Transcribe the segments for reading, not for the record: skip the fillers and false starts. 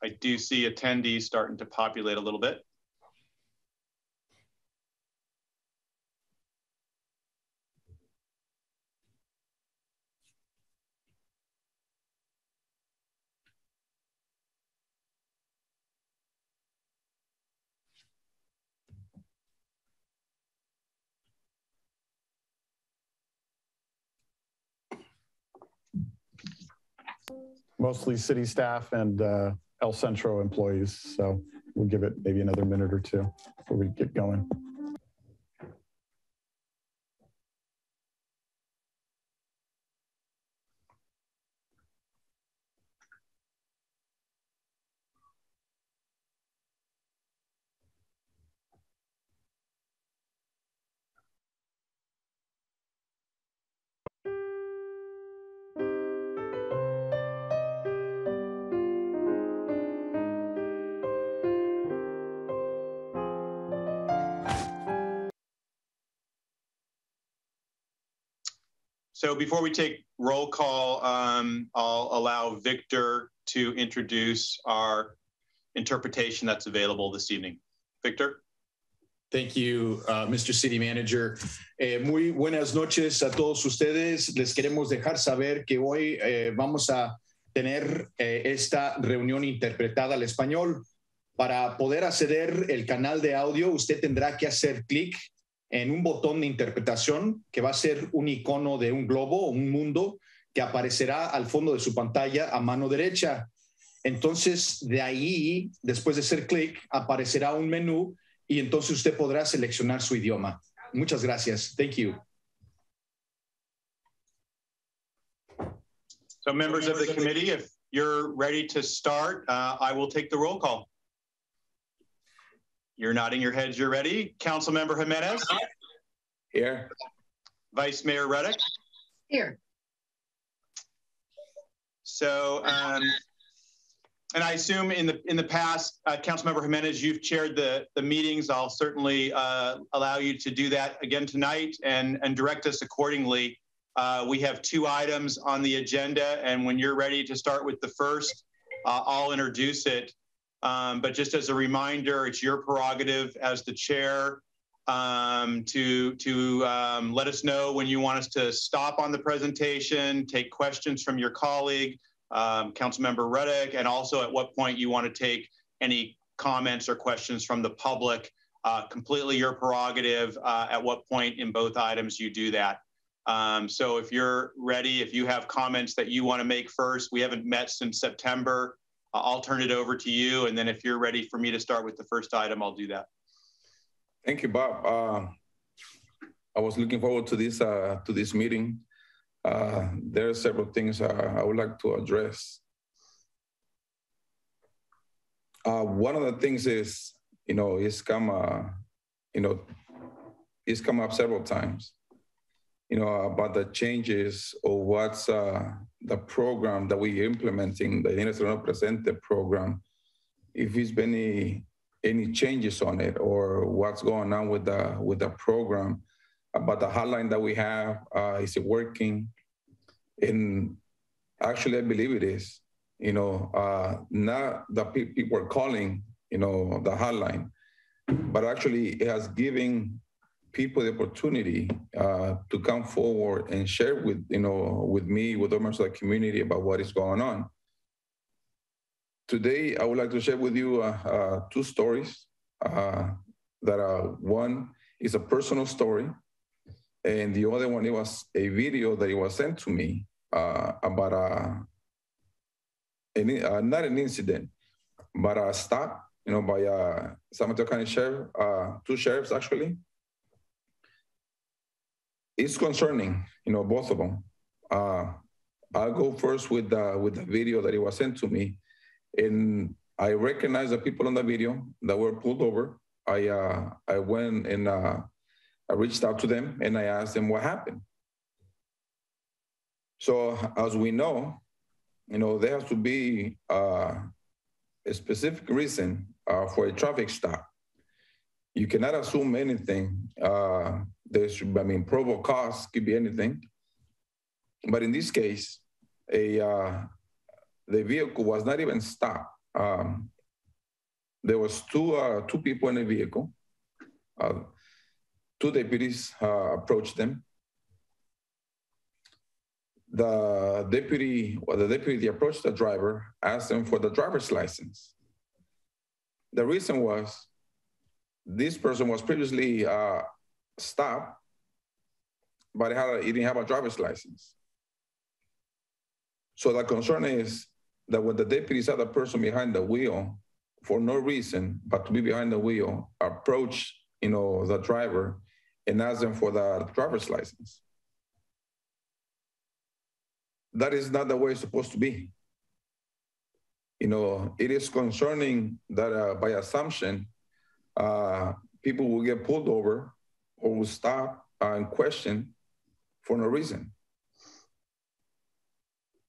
I do see attendees starting to populate a little bit. Mostly city staff and El Centro employees. So we'll give it maybe another minute or two before we get going. So before we take roll call, I'll allow Victor to introduce our interpretation that's available this evening. Victor. Thank you, Mr. City Manager. Muy buenas noches a todos ustedes. Les queremos dejar saber que hoy vamos a tener esta reunión interpretada al español. Para poder acceder al canal de audio, usted tendrá que hacer clic en un botón de interpretación que va a ser un icono de un globo o un mundo que aparecerá al fondo de su pantalla a mano derecha. Entonces, de ahí, después de hacer clic, aparecerá un menú y entonces usted podrá seleccionar su idioma. Muchas gracias. Thank you. So members of the committee, if you're ready to start, I will take the roll call. You're nodding your heads, you're ready. Councilmember Jimenez? Here. Vice Mayor Reddick? Here. So, and I assume in the past, Councilmember Jimenez, you've chaired the meetings. I'll certainly allow you to do that again tonight and direct us accordingly. We have 2 items on the agenda, and when you're ready to start with the first, I'll introduce it. But just as a reminder, it's your prerogative as the chair to let us know when you want us to stop on the presentation, take questions from your colleague, Councilmember Reddick, and also at what point you want to take any comments or questions from the public. Completely your prerogative at what point in both items you do that. So if you're ready, if you have comments that you want to make first, we haven't met since September. I'll turn it over to you, and then if you're ready for me to start with the first item, I'll do that. Thank you, Bob. I was looking forward to this meeting. There are several things I would like to address. One of the things is, it's come up several times, about the changes or what's the program that we're implementing, the International Presente program, if there's been any changes on it or what's going on with the program, about the hotline that we have, is it working? And actually, I believe it is. Not the people are calling, the hotline, but actually it has given people the opportunity to come forward and share with me, with the members of the community about what is going on. Today, I would like to share with you 2 stories. One is a personal story, and the other one, it was a video that it was sent to me about not an incident, but a stop, by San Mateo County Sheriff, 2 sheriffs actually. It's concerning, both of them. I'll go first with the video that it was sent to me, and I recognize the people on the video that were pulled over. I went and I reached out to them and I asked them what happened. So as we know, there has to be a specific reason for a traffic stop. You cannot assume anything. Probable cause could be anything. But in this case, the vehicle was not even stopped. There was two people in the vehicle. Two deputies approached them. The deputy approached the driver, asked him for the driver's license. The reason was this person was previously stopped, but he didn't have a driver's license. So the concern is that when the deputy saw the person behind the wheel, for no reason but to be behind the wheel, approach the driver and ask them for the driver's license. That is not the way it's supposed to be. It is concerning that by assumption, people will get pulled over or will stop and question for no reason.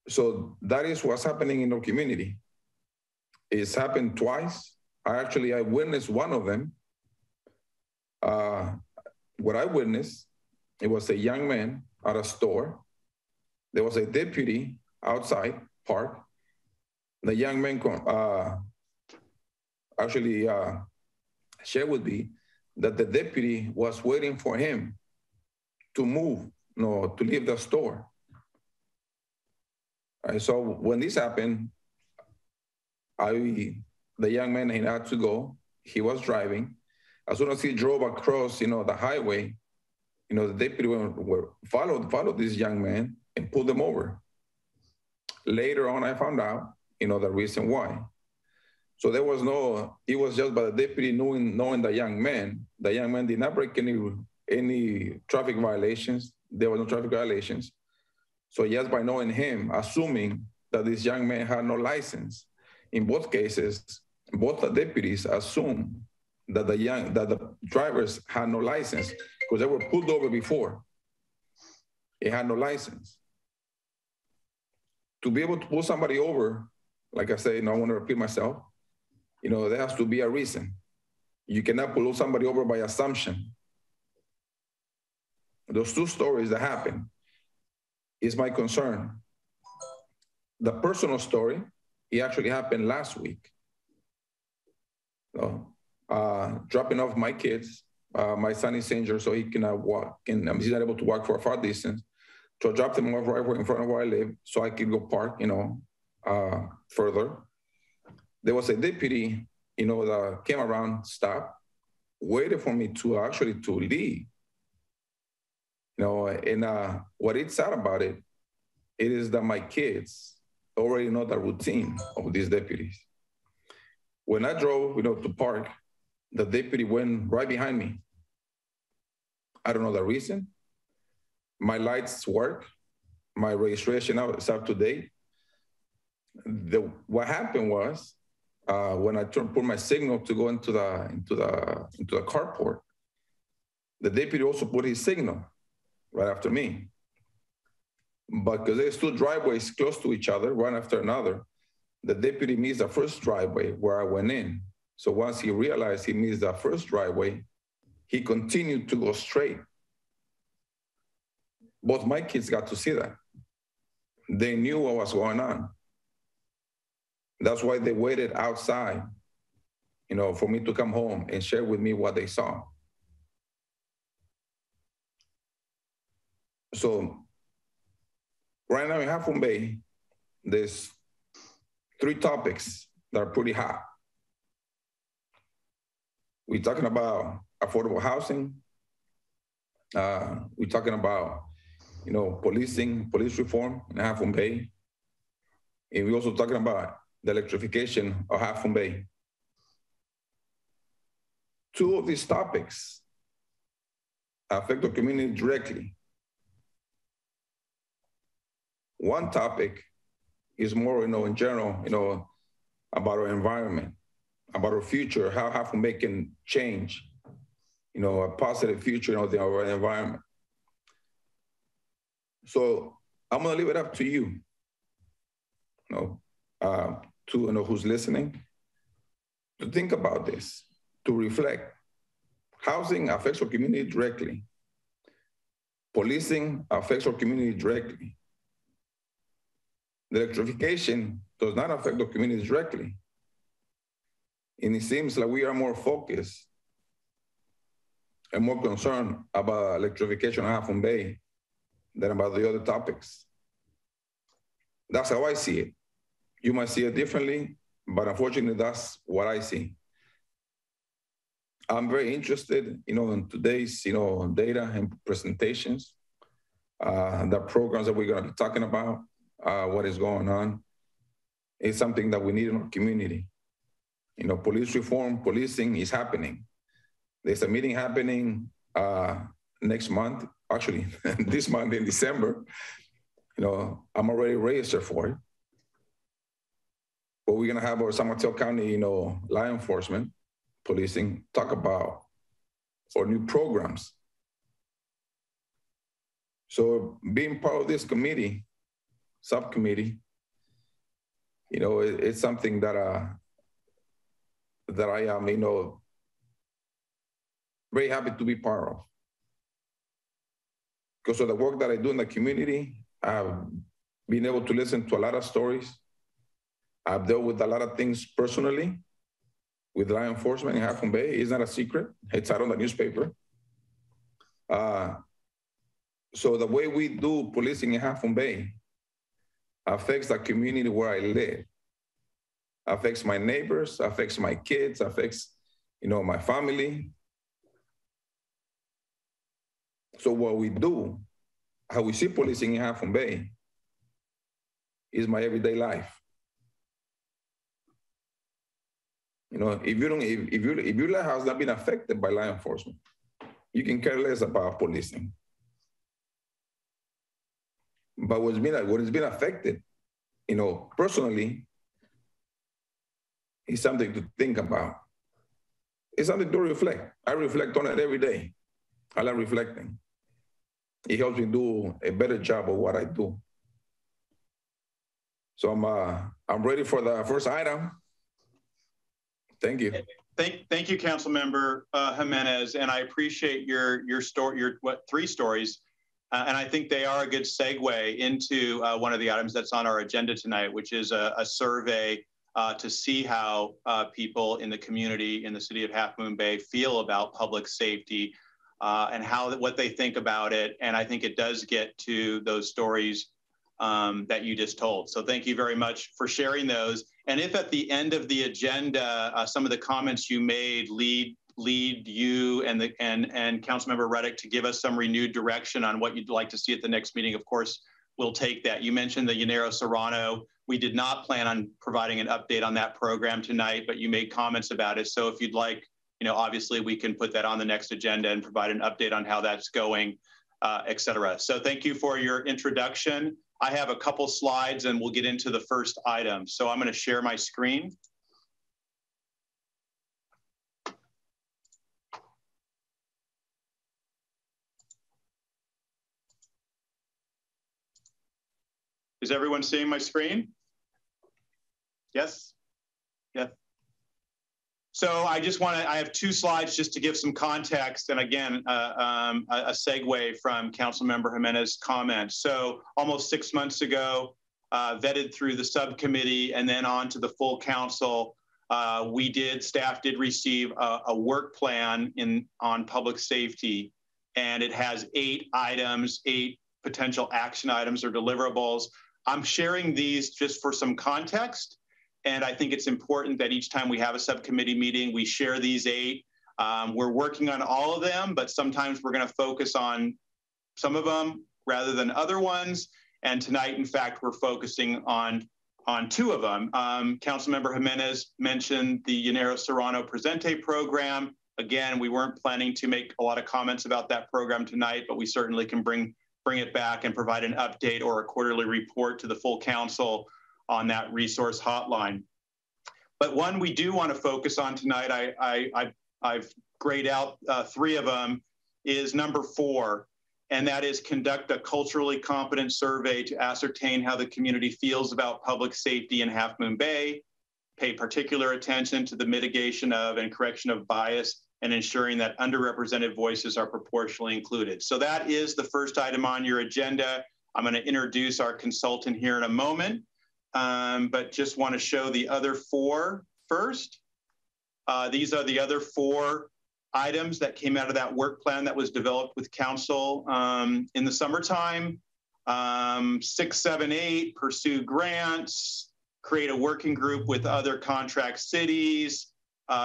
So that is what's happening in our community. It's happened twice. I witnessed one of them. What I witnessed, it was a young man at a store. There was a deputy outside parked. The young man shared with me that the deputy was waiting for him to move, to leave the store. And so when this happened, the young man had to go. He was driving. As soon as he drove across, the highway, the deputy followed this young man and pulled him over. Later on, I found out, the reason why. So it was just by the deputy knowing the young man. The young man did not break any traffic violations. There were no traffic violations. So just by knowing him, assuming that this young man had no license, in both cases, both the deputies assumed that the drivers had no license because they were pulled over before. They had no license. To be able to pull somebody over, like I say, I want to repeat myself, there has to be a reason. You cannot pull somebody over by assumption. Those two stories that happened is my concern. The personal story, it actually happened last week. Dropping off my kids, my son is injured, so he cannot walk, and he's not able to walk for a far distance. So I dropped him off right in front of where I live, so I could go park, further. There was a deputy, that came around, stopped, waited for me to leave. And what it's sad about it is that my kids already know the routine of these deputies. When I drove, to park, the deputy went right behind me. I don't know the reason. My lights work. My registration is up to date. What happened was when I put my signal to go into the carport, the deputy also put his signal right after me. But because there's two driveways close to each other, one after another, the deputy missed the first driveway where I went in. So once he realized he missed the first driveway, he continued to go straight. Both my kids got to see that. They knew what was going on. That's why they waited outside, for me to come home and share with me what they saw. So right now in Half Moon Bay, there's 3 topics that are pretty hot. We're talking about affordable housing. We're talking about, police reform in Half Moon Bay. And we're also talking about the electrification of Half Moon Bay. 2 of these topics affect the community directly. One topic is more, in general, about our environment, about our future, how Half Moon Bay can change, a positive future of our environment. So I'm gonna leave it up to you, who's listening, to think about this, to reflect. Housing affects our community directly. Policing affects our community directly. The electrification does not affect the community directly, And it seems like we are more focused and more concerned about electrification of Half Moon Bay than about the other topics. That's how I see it. You might see it differently, but unfortunately, that's what I see. I'm very interested, in today's, data and presentations, the programs that we're going to be talking about, what is going on. It's something that we need in our community. Police reform, policing is happening. There's a meeting happening next month, actually, this month in December. I'm already registered for it. But we're gonna have our San Mateo County, law enforcement, policing, talk about our new programs. So being part of this committee, subcommittee, it's something that I am, very happy to be part of. Because of the work that I do in the community, I've been able to listen to a lot of stories. I've dealt with a lot of things personally with law enforcement in Half Moon Bay. It's not a secret. It's out on the newspaper. So the way we do policing in Half Moon Bay affects the community where I live, affects my neighbors, affects my kids, affects, my family. So what we do, how we see policing in Half Moon Bay is my everyday life. If your life has not been affected by law enforcement, you can care less about policing. But what has been affected, personally, is something to think about. It's something to reflect. I reflect on it every day. I love reflecting. It helps me do a better job of what I do. So I'm ready for the first item. Thank you. Thank you, Councilmember Jimenez, and I appreciate your three stories, and I think they are a good segue into one of the items that's on our agenda tonight, which is a survey to see how people in the community in the city of Half Moon Bay feel about public safety and what they think about it. And I think it does get to those stories that you just told. So thank you very much for sharing those. And if at the end of the agenda, some of the comments you made lead you and Councilmember Reddick to give us some renewed direction on what you'd like to see at the next meeting, of course, we'll take that. You mentioned the Llanero Serrano. We did not plan on providing an update on that program tonight, but you made comments about it. So if you'd like, obviously we can put that on the next agenda and provide an update on how that's going, et cetera. So thank you for your introduction. I have a couple slides and we'll get into the first item. So I'm going to share my screen. Is everyone seeing my screen? Yes? Yeah. So I have two slides just to give some context, and again, a segue from Councilmember Jimenez's comments. So almost 6 months ago, vetted through the subcommittee and then on to the full council, staff did receive a work plan on public safety, and it has 8 items, 8 potential action items or deliverables. I'm sharing these just for some context. And I think it's important that each time we have a subcommittee meeting, we share these 8. We're working on all of them, but sometimes we're going to focus on some of them rather than other ones. And tonight, in fact, we're focusing on 2 of them. Councilmember Jimenez mentioned the Llanero Serrano Presente program. Again, we weren't planning to make a lot of comments about that program tonight, but we certainly can bring it back and provide an update or a quarterly report to the full council on that resource hotline. But one we do want to focus on tonight, I've grayed out 3 of them, is number 4, and that is conduct a culturally competent survey to ascertain how the community feels about public safety in Half Moon Bay, pay particular attention to the mitigation of and correction of bias, and ensuring that underrepresented voices are proportionally included. So that is the first item on your agenda. I'm going to introduce our consultant here in a moment. But just want to show the other 4 first. These are the other 4 items that came out of that work plan that was developed with council in the summertime. 6, 7, 8, pursue grants, create a working group with other contract cities,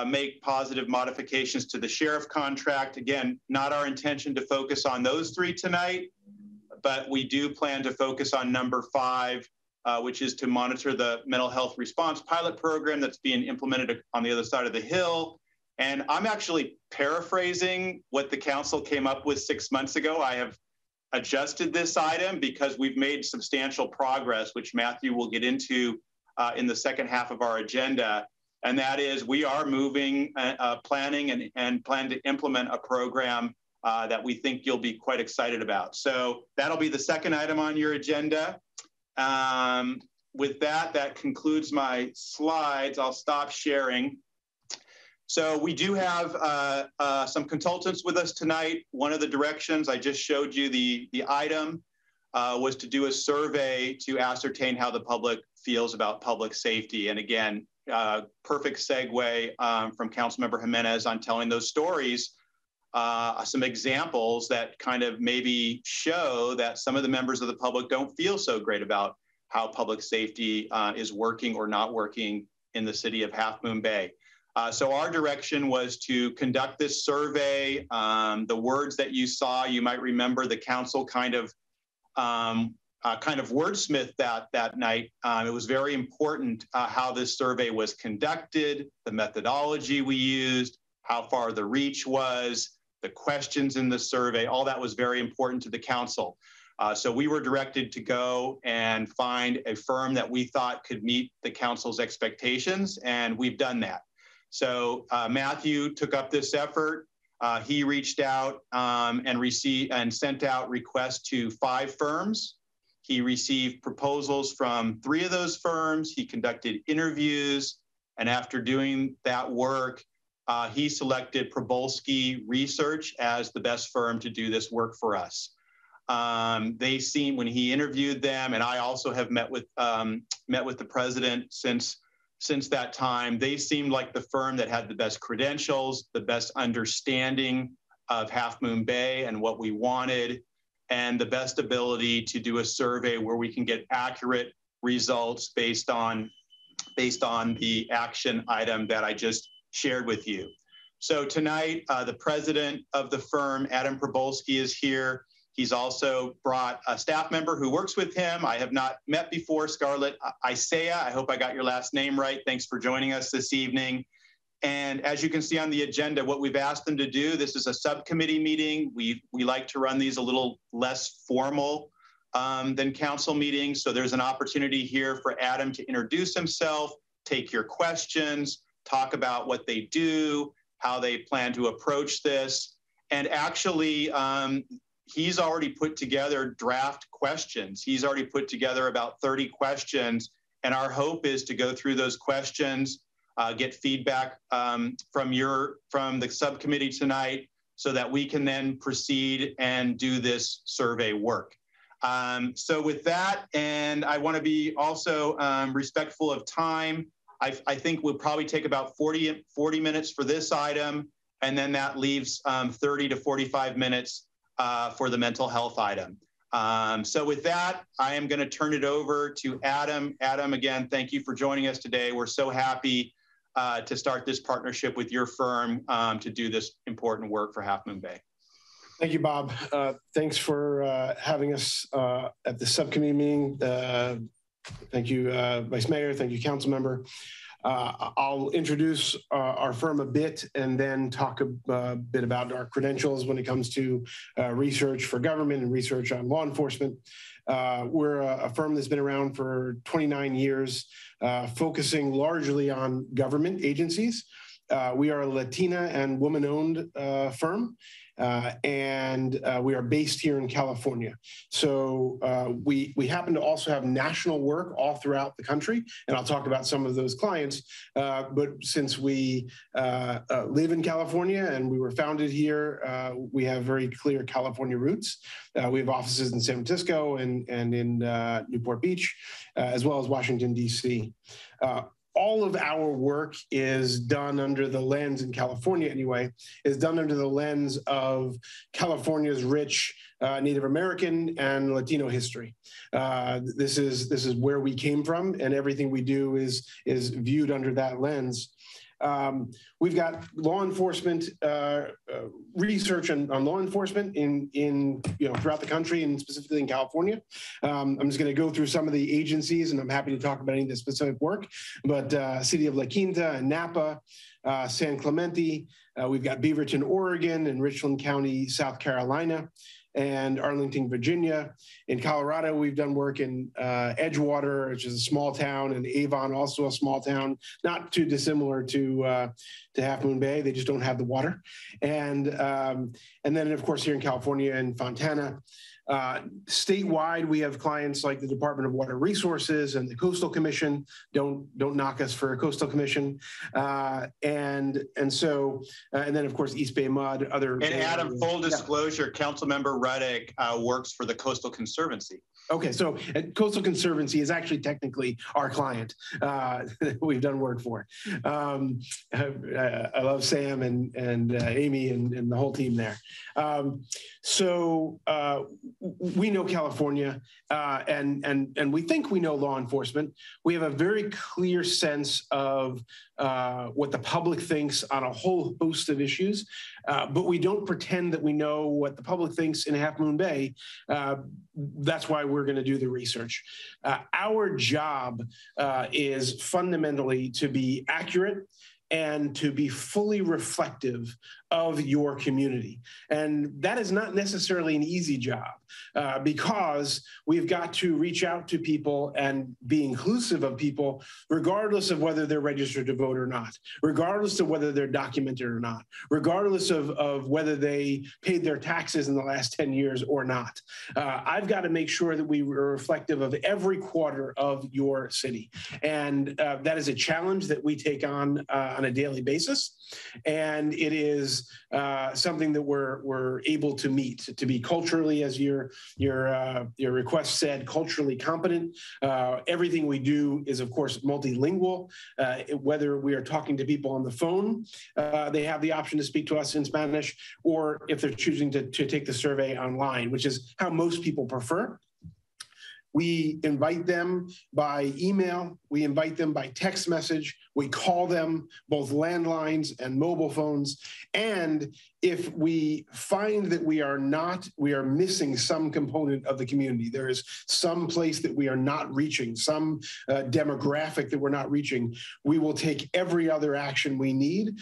make positive modifications to the sheriff contract. Again, not our intention to focus on those 3 tonight, but we do plan to focus on number 5, which is to monitor the mental health response pilot program that's being implemented on the other side of the hill. And I'm actually paraphrasing what the council came up with 6 months ago. I have adjusted this item because we've made substantial progress, which Matthew will get into in the second half of our agenda. And that is, we are moving, planning and plan to implement a program that we think you'll be quite excited about. So that'll be the second item on your agenda. With that, that concludes my slides. I'll stop sharing. So we do have some consultants with us tonight. One of the directions, I just showed you the item, was to do a survey to ascertain how the public feels about public safety. And again, perfect segue from Councilmember Jimenez on telling those stories, some examples that kind of maybe show that some of the members of the public don't feel so great about how public safety is working or not working in the city of Half Moon Bay. So our direction was to conduct this survey. The words that you saw, you might remember the council kind of wordsmith that night. It was very important how this survey was conducted, the methodology we used, how far the reach was, the questions in the survey, all that was very important to the council. So we were directed to go and find a firm that we thought could meet the council's expectations, and we've done that. So Matthew took up this effort. He reached out and sent out requests to 5 firms. He received proposals from 3 of those firms. He conducted interviews, and after doing that work, he selected Probolsky Research as the best firm to do this work for us. They seemed, when he interviewed them, and I also have met with the president since that time, they seemed like the firm that had the best credentials, the best understanding of Half Moon Bay and what we wanted, and the best ability to do a survey where we can get accurate results based on the action item that I just shared with you. So tonight, the president of the firm, Adam Probolsky, is here. He's also brought a staff member who works with him. I have not met before, Scarlett Isaiah. I hope I got your last name right. Thanks for joining us this evening. And as you can see on the agenda, what we've asked them to do, this is a subcommittee meeting. We like to run these a little less formal than council meetings. So there's an opportunity here for Adam to introduce himself, take your questions, talk about what they do, how they plan to approach this. And actually, he's already put together draft questions. He's already put together about 30 questions. And our hope is to go through those questions, get feedback from the subcommittee tonight so that we can then proceed and do this survey work. So with that, and I want to be also respectful of time, I think we'll probably take about 40 minutes for this item, and then that leaves 30 to 45 minutes for the mental health item. So with that, I am going to turn it over to Adam. Adam, again, thank you for joining us today. We're so happy to start this partnership with your firm to do this important work for Half Moon Bay. Thank you, Bob. Thanks for having us at the subcommittee meeting. Thank you, Vice Mayor. Thank you, Council Member. I'll introduce our firm a bit and then talk a bit about our credentials when it comes to research for government and research on law enforcement. We're a firm that's been around for 29 years, focusing largely on government agencies. We are a Latina and woman-owned firm, and we are based here in California. So we happen to also have national work all throughout the country, and I'll talk about some of those clients. But since we live in California and we were founded here, we have very clear California roots. We have offices in San Francisco and in Newport Beach, as well as Washington, D.C. all of our work is done under the lens, in California anyway, is done under the lens of California's rich Native American and Latino history. This is where we came from, and everything we do is viewed under that lens. We've got law enforcement research on law enforcement in throughout the country and specifically in California. I'm just going to go through some of the agencies, and I'm happy to talk about any of the specific work. But City of La Quinta and Napa, San Clemente, we've got Beaverton, Oregon, and Richland County, South Carolina, and Arlington, Virginia. In Colorado, we've done work in Edgewater, which is a small town, and Avon, also a small town, not too dissimilar to Half Moon Bay. They just don't have the water. And then, of course, here in California in Fontana. Statewide, we have clients like the Department of Water Resources and the Coastal Commission. Don't knock us for a Coastal Commission. And then, of course, East Bay Mud, other. And Adam, full disclosure, Councilmember Reddick works for the Coastal Conservancy. Okay, so Coastal Conservancy is actually technically our client that we've done work for. I love Sam and Amy and the whole team there. We know California and we think we know law enforcement. We have a very clear sense of what the public thinks on a whole host of issues, but we don't pretend that we know what the public thinks in Half Moon Bay. That's why we're going to do the research. Our job is fundamentally to be accurate and to be fully reflective of your community. And that is not necessarily an easy job because we've got to reach out to people and be inclusive of people, regardless of whether they're registered to vote or not, regardless of whether they're documented or not, regardless of whether they paid their taxes in the last 10 years or not. I've got to make sure that we are reflective of every quarter of your city. And that is a challenge that we take on a daily basis. And it is something that we're able to meet, to be culturally, as your request said, culturally competent. Everything we do is, of course, multilingual. Whether we are talking to people on the phone, they have the option to speak to us in Spanish, or if they're choosing to take the survey online, which is how most people prefer. We invite them by email. We invite them by text message. We call them both landlines and mobile phones. And if we find that we are missing some component of the community, there is some place that we are not reaching, some demographic that we're not reaching, we will take every other action we need,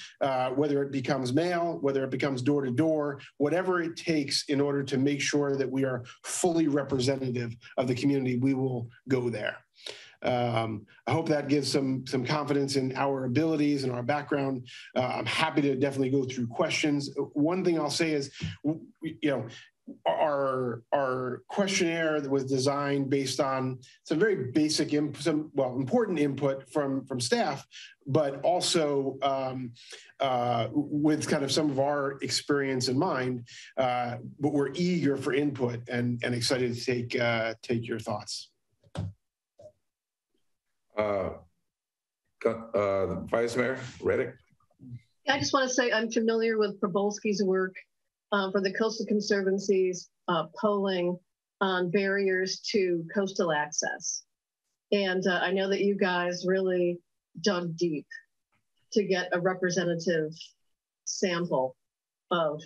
whether it becomes mail, whether it becomes door to door, whatever it takes in order to make sure that we are fully representative of the community, we will go there. I hope that gives some confidence in our abilities and our background. I'm happy to definitely go through questions. One thing I'll say is, our questionnaire was designed based on some very basic, important input from staff, but also with kind of some of our experience in mind. But we're eager for input and excited to take your thoughts. Vice Mayor Reddick. I just want to say I'm familiar with Probolski's work for the Coastal Conservancy's polling on barriers to coastal access. And I know that you guys really dug deep to get a representative sample of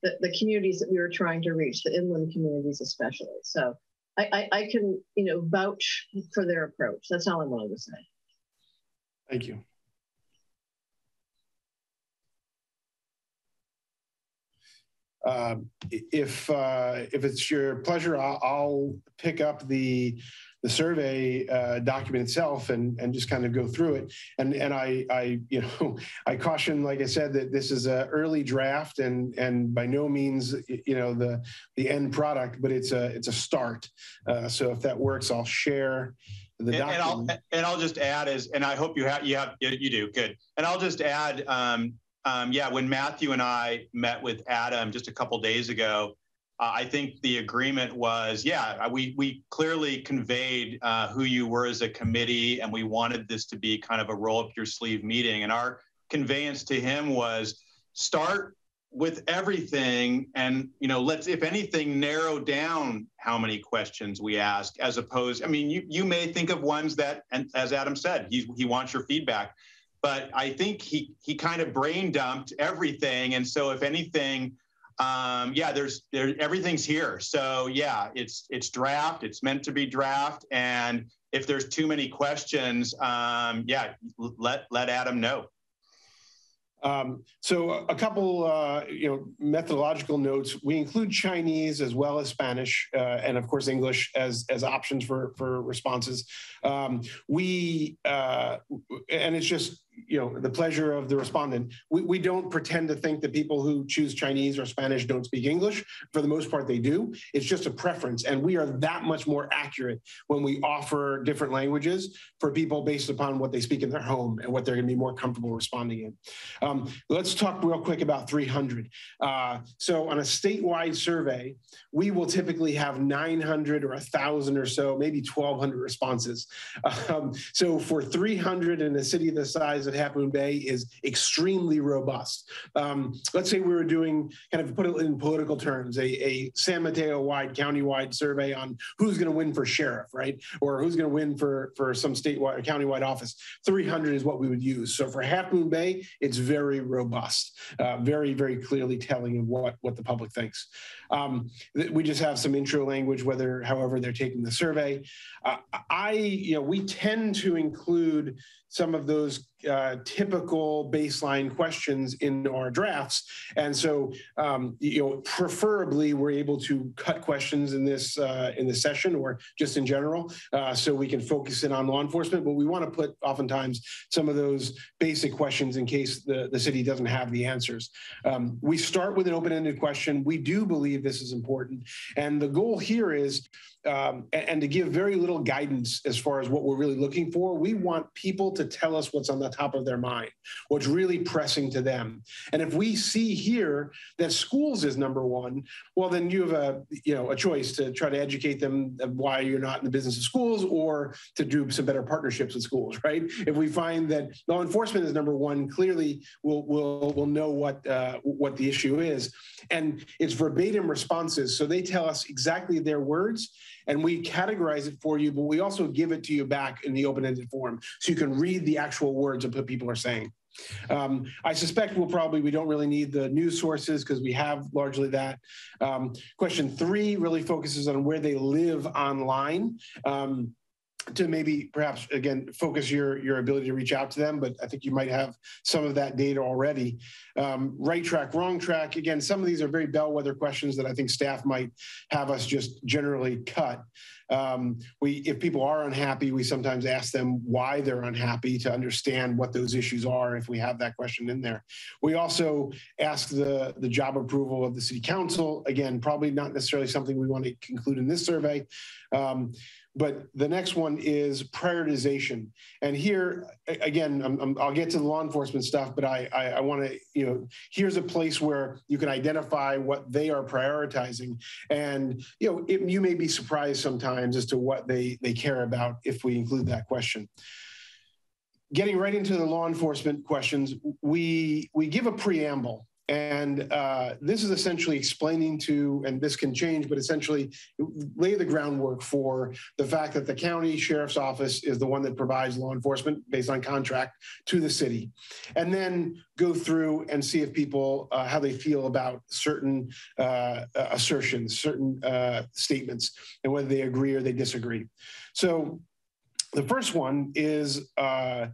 the communities that we were trying to reach, the inland communities especially. So I can, vouch for their approach. That's all I wanted to say. Thank you. If it's your pleasure, I'll pick up the survey document itself and just kind of go through it. And I caution, like I said, that this is an early draft and by no means the end product, but it's a start. So if that works, I'll share the document. And I'll just add and I hope you do good. And I'll just add. When Matthew and I met with Adam just a couple days ago, I think the agreement was, yeah, we clearly conveyed who you were as a committee, and we wanted this to be kind of a roll up your sleeve meeting. And our conveyance to him was start with everything, and let's, if anything, narrow down how many questions we ask, as opposed, I mean, you may think of ones that, and as Adam said, he wants your feedback, but I think he kind of brain dumped everything. And so if anything, yeah, everything's here. So yeah, it's draft, it's meant to be draft. And if there's too many questions, yeah, let Adam know. So a couple, methodological notes. We include Chinese as well as Spanish, and of course English as options for responses. And it's just, the pleasure of the respondent. We don't pretend to think that people who choose Chinese or Spanish don't speak English. For the most part, they do. It's just a preference. And we are that much more accurate when we offer different languages for people based upon what they speak in their home and what they're going to be more comfortable responding in. Let's talk real quick about 300. So on a statewide survey, we will typically have 900 or 1,000 or so, maybe 1,200 responses. So for 300 in a city the size of Half Moon Bay is extremely robust. Let's say we were doing, kind of put it in political terms, a San Mateo-wide, county-wide survey on who's going to win for sheriff, right? Or who's going to win for some statewide or county-wide office. 300 is what we would use. So for Half Moon Bay, it's very robust, very, very clearly telling of what the public thinks. We just have some intro language, however they're taking the survey. We tend to include some of those typical baseline questions in our drafts. And so, preferably we're able to cut questions in this session or just in general, so we can focus in on law enforcement, but we want to put oftentimes some of those basic questions in case the city doesn't have the answers. We start with an open-ended question. We do believe this is important. And the goal here is, and to give very little guidance as far as what we're really looking for, we want people to tell us what's on the top of their mind, what's really pressing to them. And if we see here that schools is number one, well, then you have a choice to try to educate them of why you're not in the business of schools, or to do some better partnerships with schools, right? If we find that law enforcement is number one, clearly we'll know what the issue is. And it's verbatim responses. So they tell us exactly their words, and we categorize it for you, but we also give it to you back in the open-ended form, so you can read the actual words of what people are saying. I suspect we don't really need the news sources because we have largely that. Question 3 really focuses on where they live online. To maybe perhaps, again, focus your ability to reach out to them, but I think you might have some of that data already. Right track, wrong track. Again, some of these are very bellwether questions that I think staff might have us just generally cut. If people are unhappy, we sometimes ask them why they're unhappy to understand what those issues are if we have that question in there. We also ask the job approval of the city council. Again, probably not necessarily something we want to include in this survey. But the next one is prioritization. And here, again, I'll get to the law enforcement stuff, but I want to, here's a place where you can identify what they are prioritizing. And, you may be surprised sometimes as to what they care about if we include that question. Getting right into the law enforcement questions, we give a preamble. And this is essentially explaining to, and this can change, but essentially lay the groundwork for the fact that the county sheriff's office is the one that provides law enforcement based on contract to the city. And then go through and see if people, how they feel about certain assertions, certain statements, and whether they agree or they disagree. So the first one is, and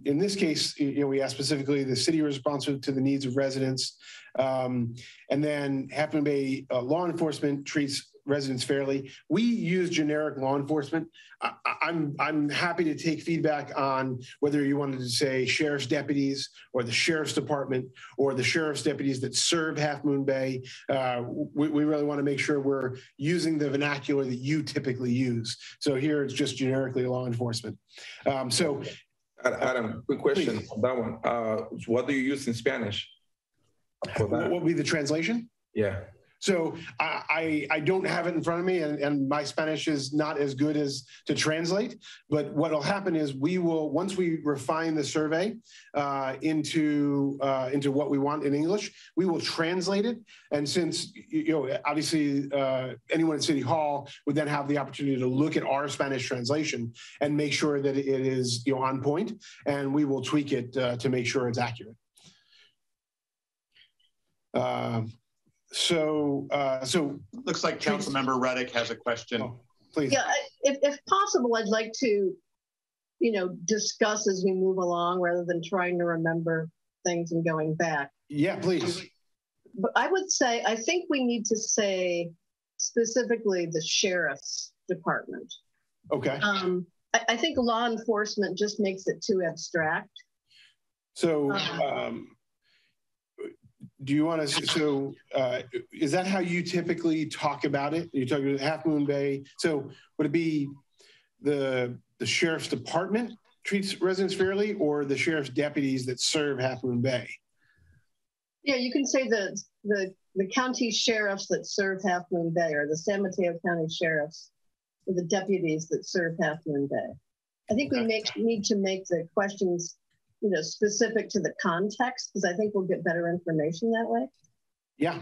in this case, we asked specifically the city responsive to the needs of residents, and then Half Moon Bay law enforcement treats residents fairly. We use generic law enforcement. I'm happy to take feedback on whether you wanted to say sheriff's deputies or the sheriff's department or the sheriff's deputies that serve Half Moon Bay. We really want to make sure we're using the vernacular that you typically use. So here it's just generically law enforcement. Adam, quick question on that one. What do you use in Spanish? What would be the translation? Yeah. So I don't have it in front of me, and my Spanish is not as good as to translate. But what will happen is we will, once we refine the survey into what we want in English, we will translate it. And since obviously anyone at City Hall would then have the opportunity to look at our Spanish translation and make sure that it is on point, and we will tweak it to make sure it's accurate. So looks like Councilmember Reddick has a question. Oh, please. Yeah, if possible, I'd like to, discuss as we move along rather than trying to remember things and going back. Yeah, please. But I would say, I think we need to say specifically the Sheriff's Department. Okay. I think law enforcement just makes it too abstract. So, do you want to, is that how you typically talk about it? You're talking about Half Moon Bay. So would it be the Sheriff's Department treats residents fairly, or the Sheriff's deputies that serve Half Moon Bay? Yeah, you can say the county sheriffs that serve Half Moon Bay, or the San Mateo County sheriffs, or the deputies that serve Half Moon Bay. I think we need to make the questions specific to the context, because I think we'll get better information that way. Yeah.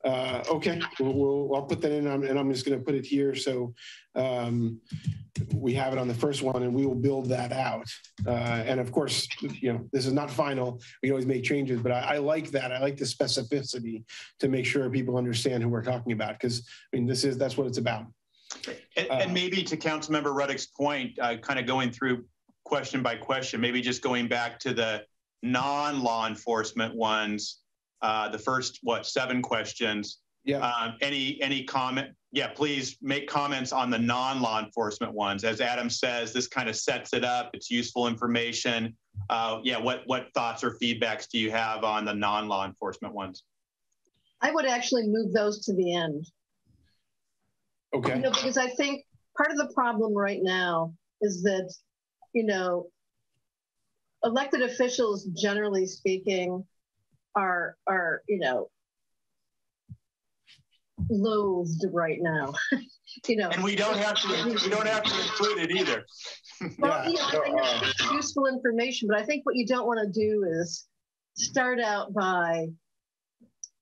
Okay. I'll put that in, and I'm just going to put it here. So we have it on the first one, and we will build that out. And of course, this is not final. We can always make changes, but I like that. I like the specificity to make sure people understand who we're talking about, because that's what it's about. And maybe to Councilmember Reddick's point, kind of going through question by question, maybe just going back to the non-law enforcement ones, the first, 7 questions. Yeah. Any comment? Yeah, please make comments on the non-law enforcement ones. As Adam says, this kind of sets it up. It's useful information. What thoughts or feedbacks do you have on the non-law enforcement ones? I would actually move those to the end. Okay. Because I think part of the problem right now is that elected officials, generally speaking, are loathed right now. And we don't have to include it either. Well, I think it's useful information, but I think what you don't want to do is start out by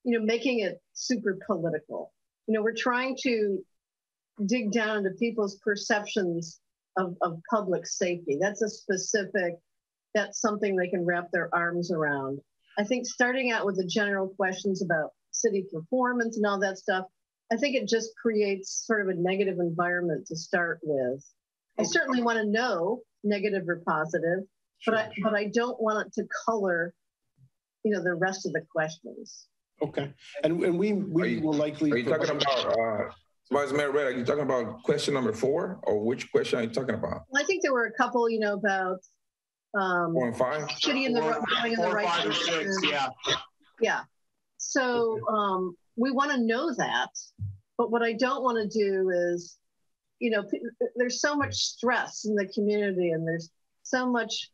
making it super political. We're trying to dig down into people's perceptions of public safety. That's something they can wrap their arms around. I think starting out with the general questions about city performance and all that stuff, I think it just creates sort of a negative environment to start with. I certainly want to know negative or positive, but I don't want it to color, the rest of the questions. Okay, and we will likely. Are you talking about? Vice Mayor Red, are you talking about question number 4, or which question are you talking about? Well, I think there were a couple, about 4 and 5. City in the going in the right direction. 6, yeah. Yeah. So we want to know that, but what I don't want to do is, there's so much stress in the community, and there's so much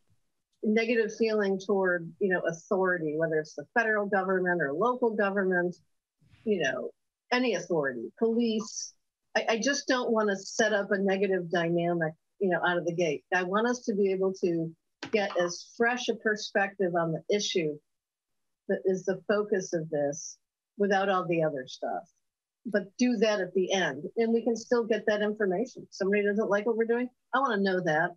negative feeling toward, authority, whether it's the federal government or local government, any authority, police. I just don't want to set up a negative dynamic, out of the gate. I want us to be able to get as fresh a perspective on the issue that is the focus of this without all the other stuff. But do that at the end, and we can still get that information. If somebody doesn't like what we're doing, I want to know that,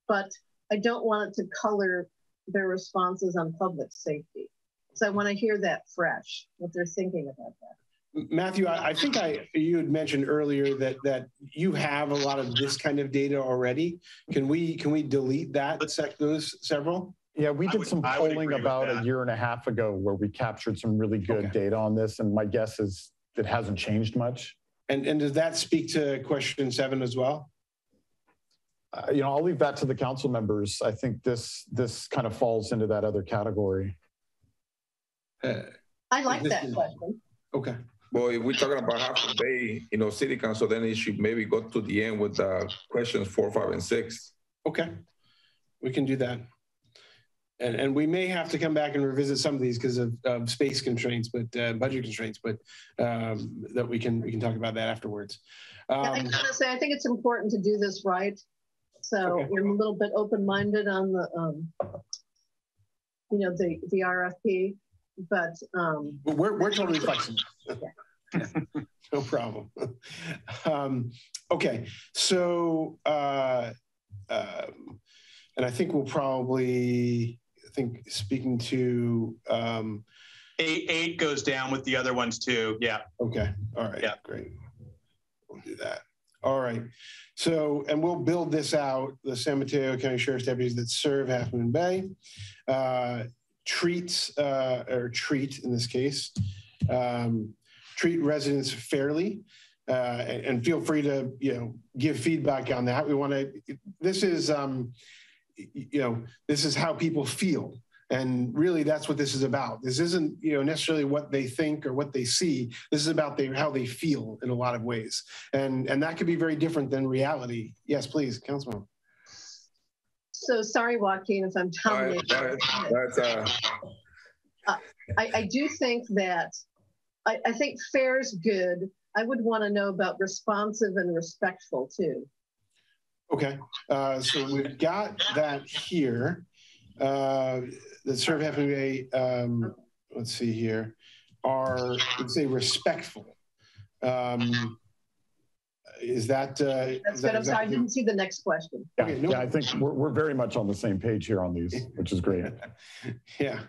but I don't want it to color their responses on public safety. So I want to hear that fresh, what they're thinking about that. Matthew, I think you had mentioned earlier that you have a lot of this kind of data already. Can we delete those several? Yeah, we did some polling about a year and a half ago where we captured some really good data on this, and my guess is it hasn't changed much. And does that speak to question 7 as well? I'll leave that to the council members. I think this kind of falls into that other category. I like that question. Okay. Well, if we're talking about half a day, city council, then it should maybe go to the end with questions 4, 5, and 6. Okay, we can do that. and we may have to come back and revisit some of these because of space constraints, but budget constraints, but that we can talk about that afterwards. I gotta say, I think it's important to do this right. So I'm a little bit open-minded on the, the RFP, but we're totally flexible. No problem. Okay, so and I think we'll probably, speaking to 8 goes down with the other ones too. Yeah. Okay. All right. Yeah. Great. We'll do that. All right. So, and we'll build this out. The San Mateo County Sheriff's deputies that serve Half Moon Bay treat in this case, treat residents fairly, and feel free to give feedback on that. We want to. This is this is how people feel. And really, that's what this is about. This isn't, necessarily what they think or what they see. This is about how they feel in a lot of ways, and that could be very different than reality. Yes, please, Councilman. So sorry, Joaquin, if I'm telling you. I do think that I think fair is good. I would want to know about responsive and respectful too. Okay, so we've got that here. That serve Half Moon Bay, let's see here, are, let's say, respectful. Is that? That's good. I'm sorry, I didn't see the next question. Yeah, okay, no. I think we're very much on the same page here on these, which is great. Yeah.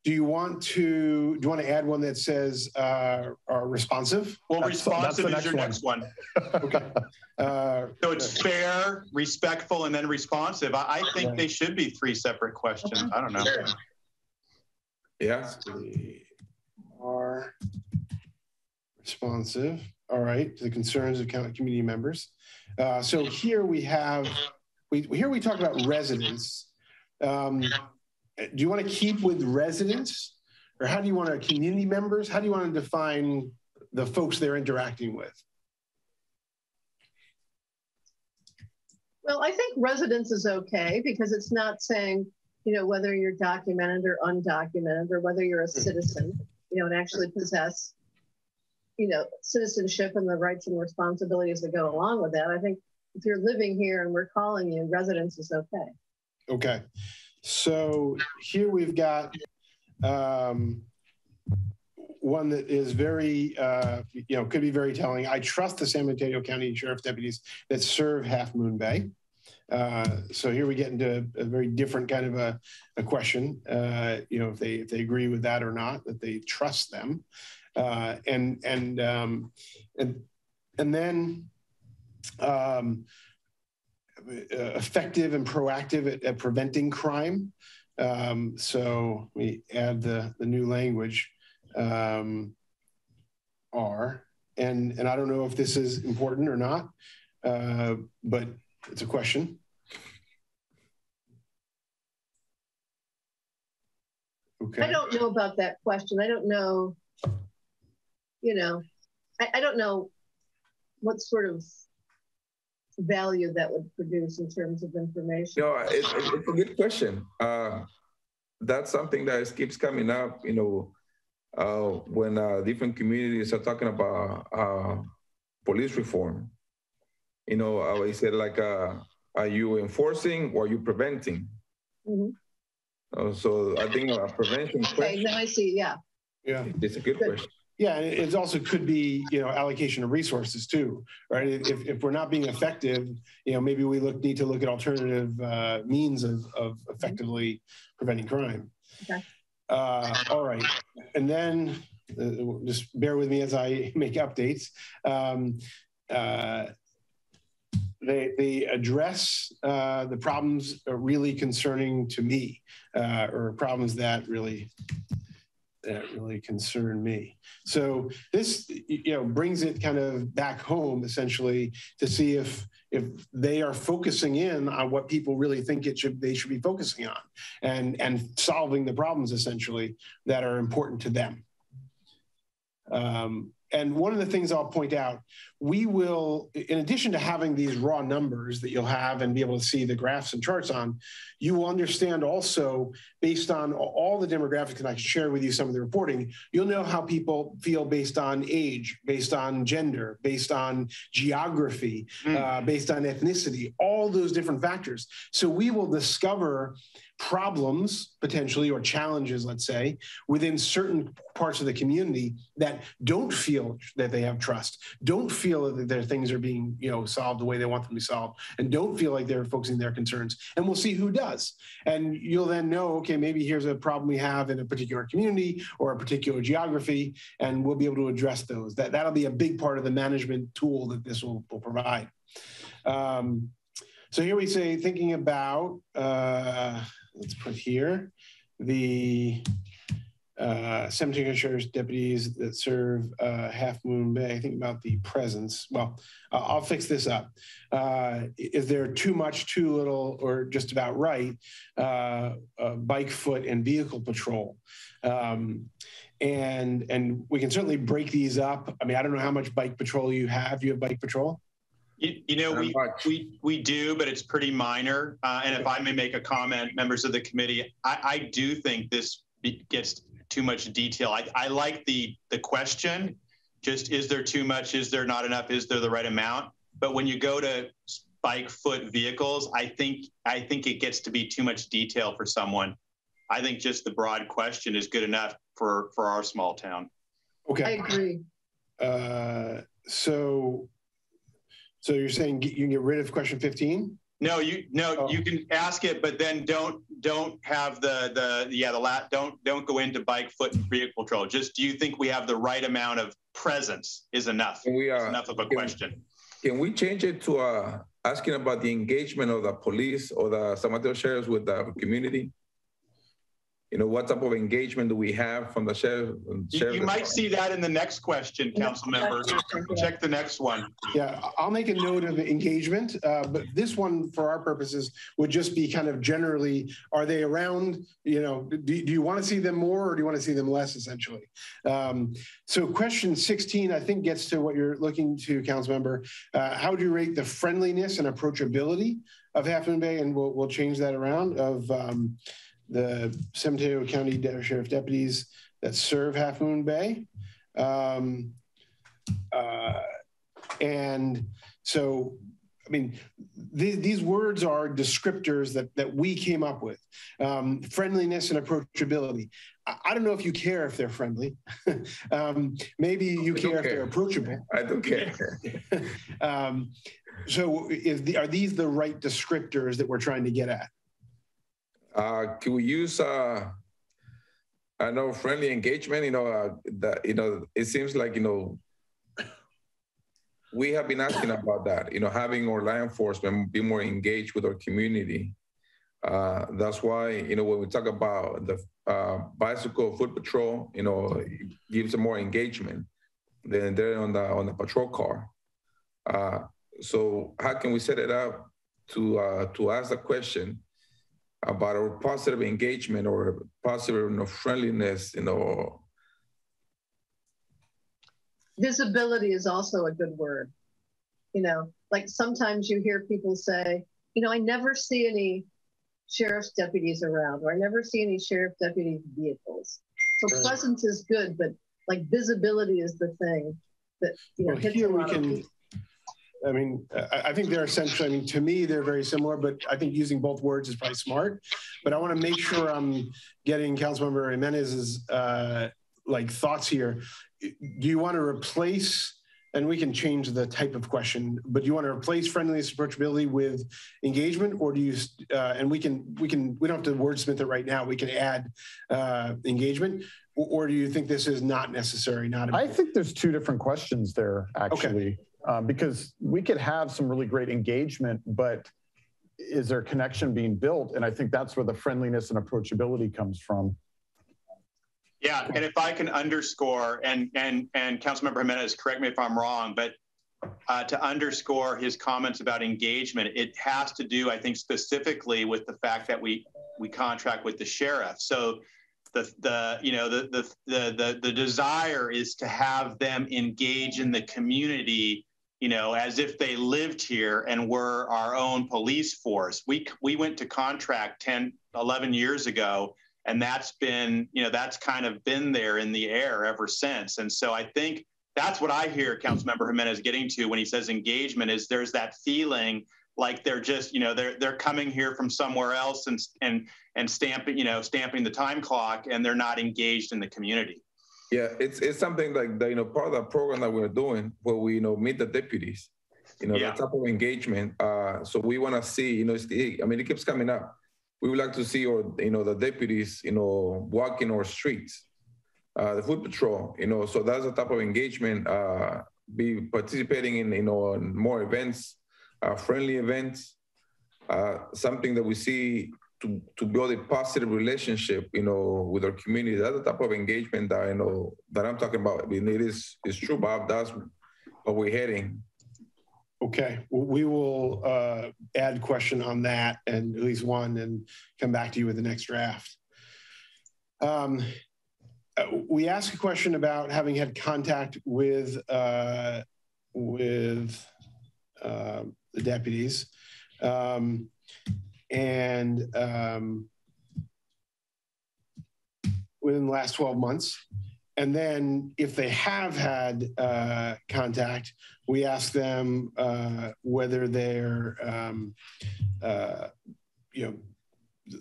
Do you want to add one that says responsive? Well, responsive is your next one. Okay. So it's fair, respectful, and then responsive. I think they should be 3 separate questions. I don't know. Sure. Yeah. Are responsive. All right, to the concerns of community members. So here we have, we talk about residents. Do you want to keep with residents, or how do you want to community members? How do you want to define the folks they're interacting with? Well, I think residents is okay because it's not saying, whether you're documented or undocumented, or whether you're a citizen, and actually possess, citizenship and the rights and responsibilities that go along with that. I think if you're living here and we're calling you, residents is okay. Okay. So here we've got one that is very, could be very telling. I trust the San Mateo County Sheriff's deputies that serve Half Moon Bay. So here we get into a very different kind of a question, if they agree with that or not, that they trust them. And then effective and proactive at preventing crime. So we add the new language, are, and I don't know if this is important or not, but it's a question. Okay. I don't know about that question. I don't know, I don't know what sort of value that would produce in terms of information. It's a good question. That's something that keeps coming up, when different communities are talking about police reform. I said, like, are you enforcing or are you preventing? Mm-hmm. So I think prevention question. Okay, now I see, yeah. Yeah. It's a good question. Yeah, and it also could be, allocation of resources too, right? If we're not being effective, maybe we need to look at alternative means of effectively preventing crime. Okay. All right, and then just bear with me as I make updates. They address the problems really concerning to me, or problems that really concern me. So this, brings it kind of back home essentially to see if they are focusing in on what people really think they should be focusing on, and solving the problems essentially that are important to them. And one of the things I'll point out, we will, in addition to having these raw numbers that you'll have and be able to see the graphs and charts on, you will understand also, based on all the demographics, and I can share with you some of the reporting, you'll know how people feel based on age, based on gender, based on geography, based on ethnicity, all those different factors. So we will discover problems potentially, or challenges, let's say, within certain parts of the community that don't feel that they have trust, don't feel that their things are being, solved the way they want them to be solved, and don't feel like they're focusing their concerns. And we'll see who does. And you'll then know, okay, maybe here's a problem we have in a particular community or a particular geography, and we'll be able to address those. That'll be a big part of the management tool that this will provide. So here we say, thinking about, let's put here, the cemetery sheriff's deputies that serve Half Moon Bay. I think about the presence. Well, I'll fix this up. Is there too much, too little, or just about right, bike, foot, and vehicle patrol? And we can certainly break these up. I mean, I don't know how much bike patrol you have. Do you have bike patrol? We do, but it's pretty minor. And if I may make a comment, members of the committee, I do think this gets too much detail. I like the question, just is there too much, is there not enough, is there the right amount? But when you go to bike, foot, vehicles, I think it gets to be too much detail for someone. I think just the broad question is good enough for our small town. Okay. I agree. So you're saying you can get rid of question 15? No, you can ask it, but then don't have don't go into bike, foot, and vehicle patrol. Just, do you think we have the right amount of presence is enough? Is enough of a question. Can we change it to asking about the engagement of the police or the San Mateo sheriffs with the community? What type of engagement do we have from the sheriff? You might see that in the next question, council member. Check the next one. Yeah, I'll make a note of engagement, but this one, for our purposes, would just be kind of generally, are they around? Do you want to see them more, or do you want to see them less, essentially? So question 16, I think, gets to what you're looking to, council member. How would you rate the friendliness and approachability of Half Moon Bay? And we'll change that around, of the San Mateo County Sheriff deputies that serve Half Moon Bay. And so, I mean, these words are descriptors that we came up with. Friendliness and approachability. I don't know if you care if they're friendly. Maybe you care if they're approachable. I don't care. So are these the right descriptors that we're trying to get at? Can we use, I know, friendly engagement? It seems like, we have been asking about that, having our law enforcement be more engaged with our community. That's why, when we talk about the bicycle foot patrol, it gives them more engagement than they're on the patrol car. So how can we set it up to ask the question about our positive engagement or positive friendliness, Visibility is also a good word. Like sometimes you hear people say, I never see any sheriff's deputies around, or I never see any sheriff deputy vehicles. So presence is good, but like visibility is the thing that, hits here a we lot of people. I mean, I think they're essentially, to me, they're very similar, but I think using both words is probably smart. But I want to make sure I'm getting Councilmember Jimenez's thoughts here. Do you want to replace, and we can change the type of question, but do you want to replace friendliness and approachability with engagement, or do you, and we don't have to wordsmith it right now, we can add engagement, or do you think this is not necessary? I think there's two different questions there, actually. Okay. Because we could have some really great engagement, but is there connection being built? And I think that's where the friendliness and approachability comes from. Yeah, and if I can underscore, and Councilmember Jimenez, correct me if I'm wrong, but to underscore his comments about engagement, it has to do, I think, specifically with the fact that we contract with the sheriff. So the desire is to have them engage in the community, as if they lived here and were our own police force. We went to contract 10, 11 years ago, and that's been, that's kind of been there in the air ever since. And so I think that's what I hear Councilmember Jimenez getting to when he says engagement, is there's that feeling like they're just, they're coming here from somewhere else and stamping the time clock, and they're not engaged in the community. Yeah, it's something like that, part of the program that we're doing where we, meet the deputies, that type of engagement. So we want to see, it keeps coming up. We would like to see, the deputies, walking our streets, the foot patrol, so that's the type of engagement, be participating in, in more events, friendly events, something that we see to build a positive relationship, with our community. That's the type of engagement that that I'm talking about. I mean, it's true, Bob. That's where we're heading. Okay, we will add question on that, and at least one, and come back to you with the next draft. We asked a question about having had contact with the deputies. Within the last 12 months. And then if they have had contact, we ask them whether they're,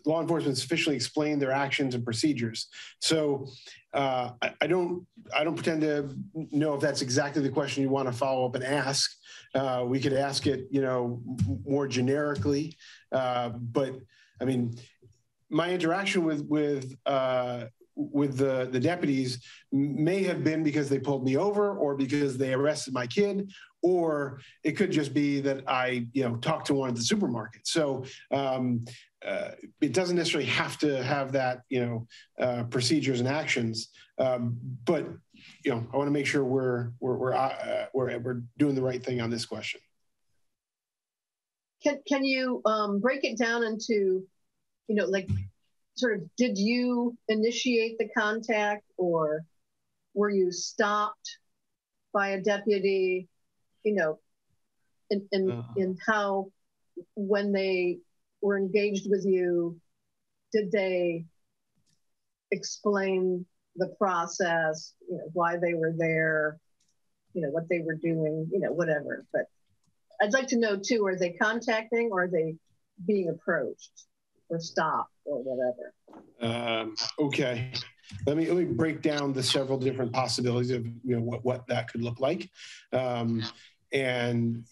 law enforcement sufficiently explained their actions and procedures. So I don't pretend to know if that's exactly the question you want to follow up and ask. We could ask it, more generically, but I mean, my interaction with the deputies may have been because they pulled me over, or because they arrested my kid, or it could just be that I, talked to one at the supermarket. So it doesn't necessarily have to have that, procedures and actions, but I want to make sure we're doing the right thing on this question. Can you break it down into, like, sort of, did you initiate the contact, or were you stopped by a deputy? In how, when they were engaged with you, did they explain the process, why they were there, what they were doing, whatever. But I'd like to know too, are they contacting, or are they being approached or stopped or whatever? Okay, let me break down the several different possibilities of what that could look like. And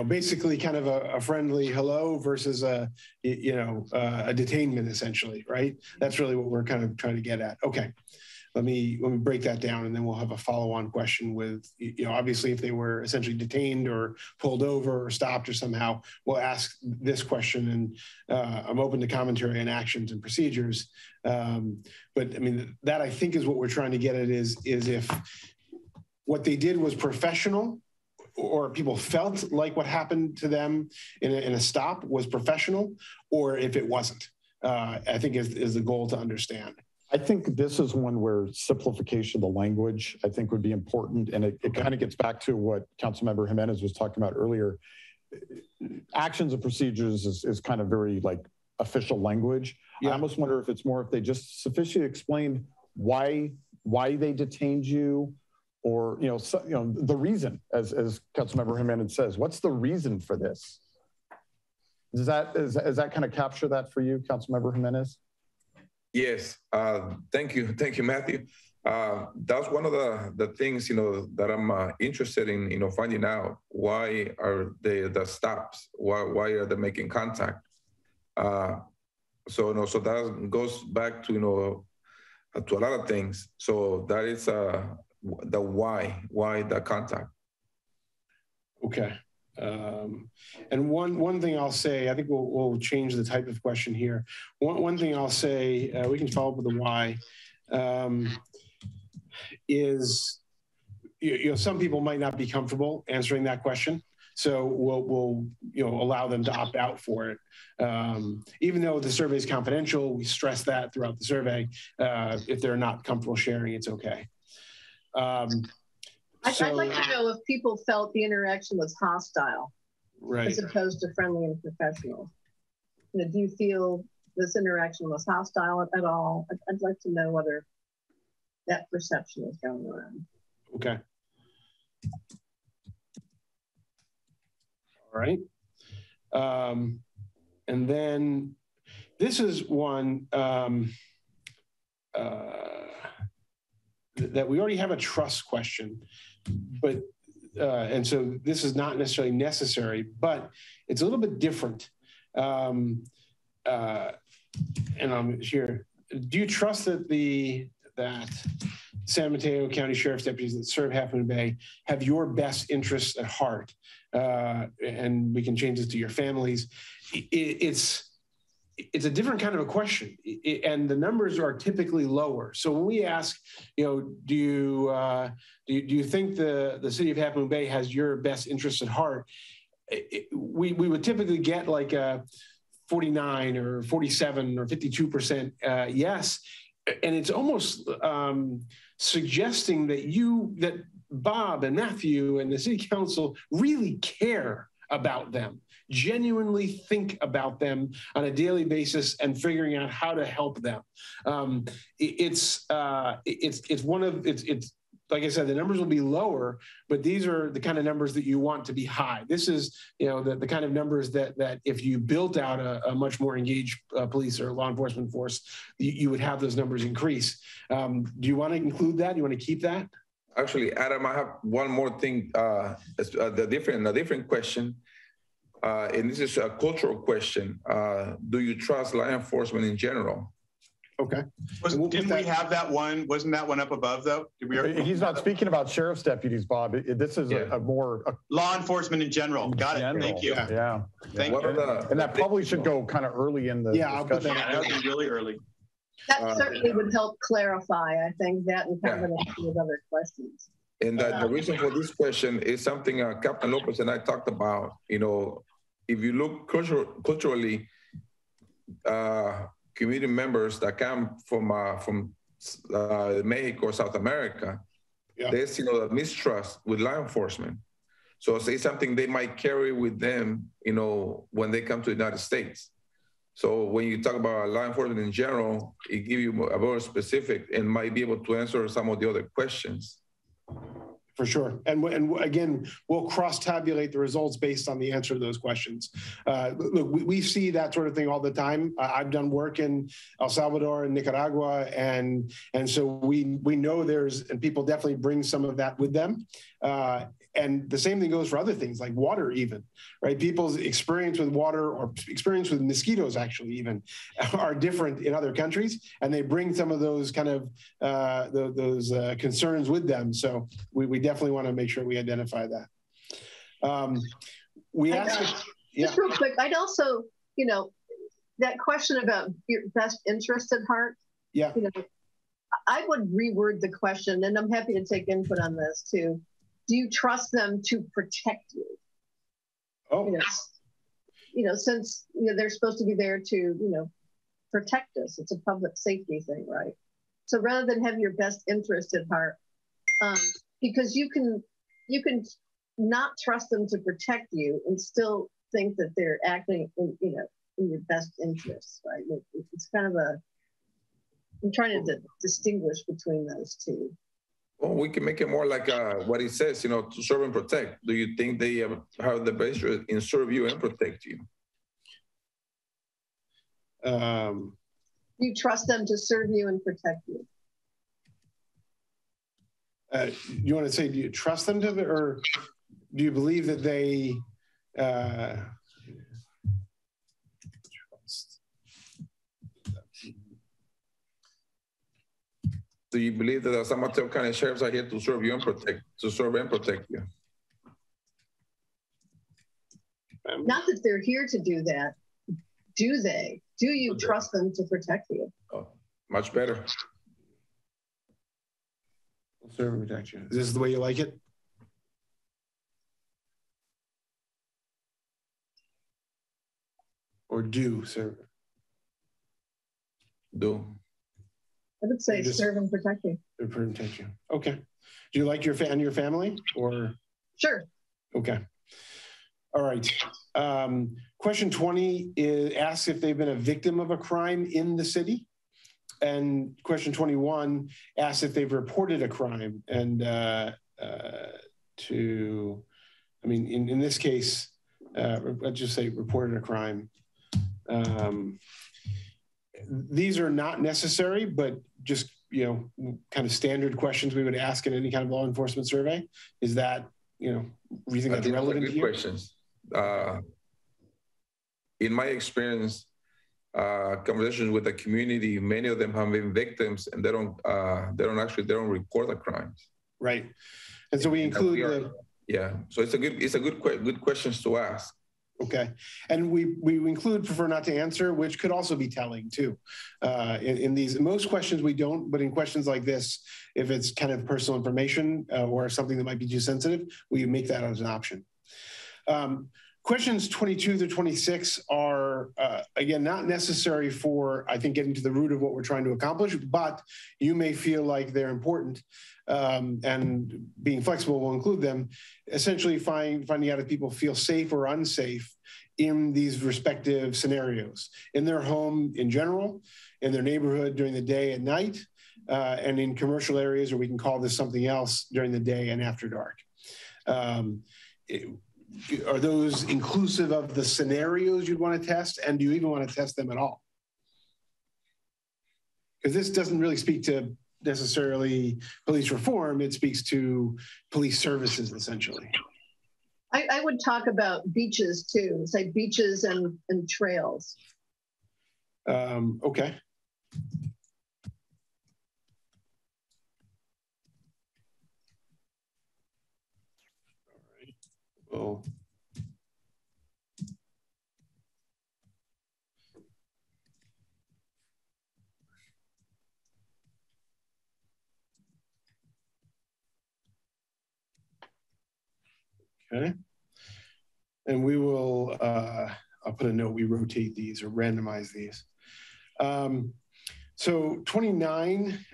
basically kind of a friendly hello versus a detainment, essentially, right? That's really what we're kind of trying to get at. Okay, let me break that down, and then we'll have a follow-on question with, obviously if they were essentially detained or pulled over or stopped or somehow, we'll ask this question, and I'm open to commentary on actions and procedures. But I mean, that I think is what we're trying to get at, is if what they did was professional, or people felt like what happened to them in a stop was professional, or if it wasn't, I think is the goal to understand. I think this is one where simplification of the language, I think, would be important. And it kind of gets back to what Councilmember Jimenez was talking about earlier. Actions and procedures is kind of very like official language. Yeah. I almost wonder if it's more if they just sufficiently explained why they detained you, or the reason, as Councilmember Jimenez says. What's the reason for this? Does that kind of capture that for you, Councilmember Jimenez? Yes, thank you, Matthew. That's one of the things that I'm interested in finding out. Why are the stops? Why are they making contact? So that goes back to to a lot of things. So that is the why the contact. Okay. And one thing I'll say, I think we'll change the type of question here. One thing I'll say, we can follow up with the why, is some people might not be comfortable answering that question. So we'll allow them to opt out for it. Even though the survey is confidential, we stress that throughout the survey. If they're not comfortable sharing, it's okay. I'd like to know if people felt the interaction was hostile, right, as opposed to friendly and professional. Do you feel this interaction was hostile at all? I'd like to know whether that perception is going around. Okay. All right. And then this is one that we already have a trust question, but and so this is not necessarily necessary, but it's a little bit different. And I'm here. Do you trust that San Mateo County Sheriff's deputies that serve Half Moon Bay have your best interests at heart? And we can change this to your families. It's a different kind of a question, and the numbers are typically lower. So when we ask, do you think the city of Half Moon Bay has your best interests at heart? We would typically get like a 49 or 47 or 52% yes. And it's almost suggesting that Bob and Matthew and the city council really care about them, genuinely think about them on a daily basis and figuring out how to help them. It's like I said, the numbers will be lower, but these are the kind of numbers that you want to be high. This is, the kind of numbers that if you built out a much more engaged police or law enforcement force, you would have those numbers increase. Do you want to include that? Do you want to keep that? Actually, Adam, I have one more thing, a different question. And this is a cultural question. Do you trust law enforcement in general? Okay. Didn't we have that one? Wasn't that one up above though? He's not speaking about sheriff's deputies, Bob. This is a more law enforcement in general. Got it. Thank you. Yeah. Thank you. And that probably should go kind of early in the discussion. I'll put that. That would be really early. That certainly would help clarify, I think, that in combination with other questions. And the reason for this question is something Captain Lopez and I talked about. If you look culturally, community members that come from Mexico or South America, they see the mistrust with law enforcement. So it's something they might carry with them, when they come to the United States. So when you talk about law enforcement in general, it gives you a more specific and might be able to answer some of the other questions. For sure. And again, we'll cross-tabulate the results based on the answer to those questions. Look, we see that sort of thing all the time. I've done work in El Salvador and Nicaragua, and so we know and people definitely bring some of that with them. And the same thing goes for other things like water even, right? People's experience with water or experience with mosquitoes actually even are different in other countries, and they bring some of those kind of those concerns with them. So we definitely want to make sure we identify that. Just real quick, I'd also, that question about your best interest at heart. Yeah. I would reword the question, and I'm happy to take input on this too. Do you trust them to protect you? Oh. Since they're supposed to be there to, protect us. It's a public safety thing, right? So rather than have your best interest at heart, because you can not trust them to protect you and still think that they're acting in your best interests, right? It's kind of I'm trying to distinguish between those two. Well, we can make it more like what it says, to serve and protect. Do you think they have the best interest in serve you and protect you? You trust them to serve you and protect you. You want to say, do you trust them to, or do you believe that they Do you believe that the San Mateo County sheriffs are here to serve you and protect you? Not that they're here to do that. Do they? Do you trust them to protect you? Oh, much better. Serve and protect you. Is this the way you like it? do serve? Do. I would say serve and protect you. Serve and protect you. Okay. Do you like your family or? Sure. Okay. All right. Question 20 asks if they've been a victim of a crime in the city. And question 21 asks if they've reported a crime. And in this case, let's just say reported a crime. These are not necessary, but just, kind of standard questions we would ask in any kind of law enforcement survey. Is that, you think that's relevant here? Questions. In my experience, conversations with the community, many of them have been victims, and they don't report the crimes. Right, and so we include So it's a good questions to ask. Okay, and we include prefer not to answer, which could also be telling too. In these most questions we don't, but in questions like this, if it's kind of personal information or something that might be too sensitive, we make that as an option. Questions 22 through 26 are, again, not necessary for, I think, getting to the root of what we're trying to accomplish, but you may feel like they're important, and being flexible will include them. Essentially finding out if people feel safe or unsafe in these respective scenarios, in their home in general, in their neighborhood during the day and night, and in commercial areas, or we can call this something else, during the day and after dark. Are those inclusive of the scenarios you'd want to test? And do you even want to test them at all? Because this doesn't really speak to necessarily police reform. It speaks to police services, essentially. I would talk about beaches too, say beaches and trails. Okay. Well, okay. And we will, I'll put a note, we rotate these or randomize these. So 29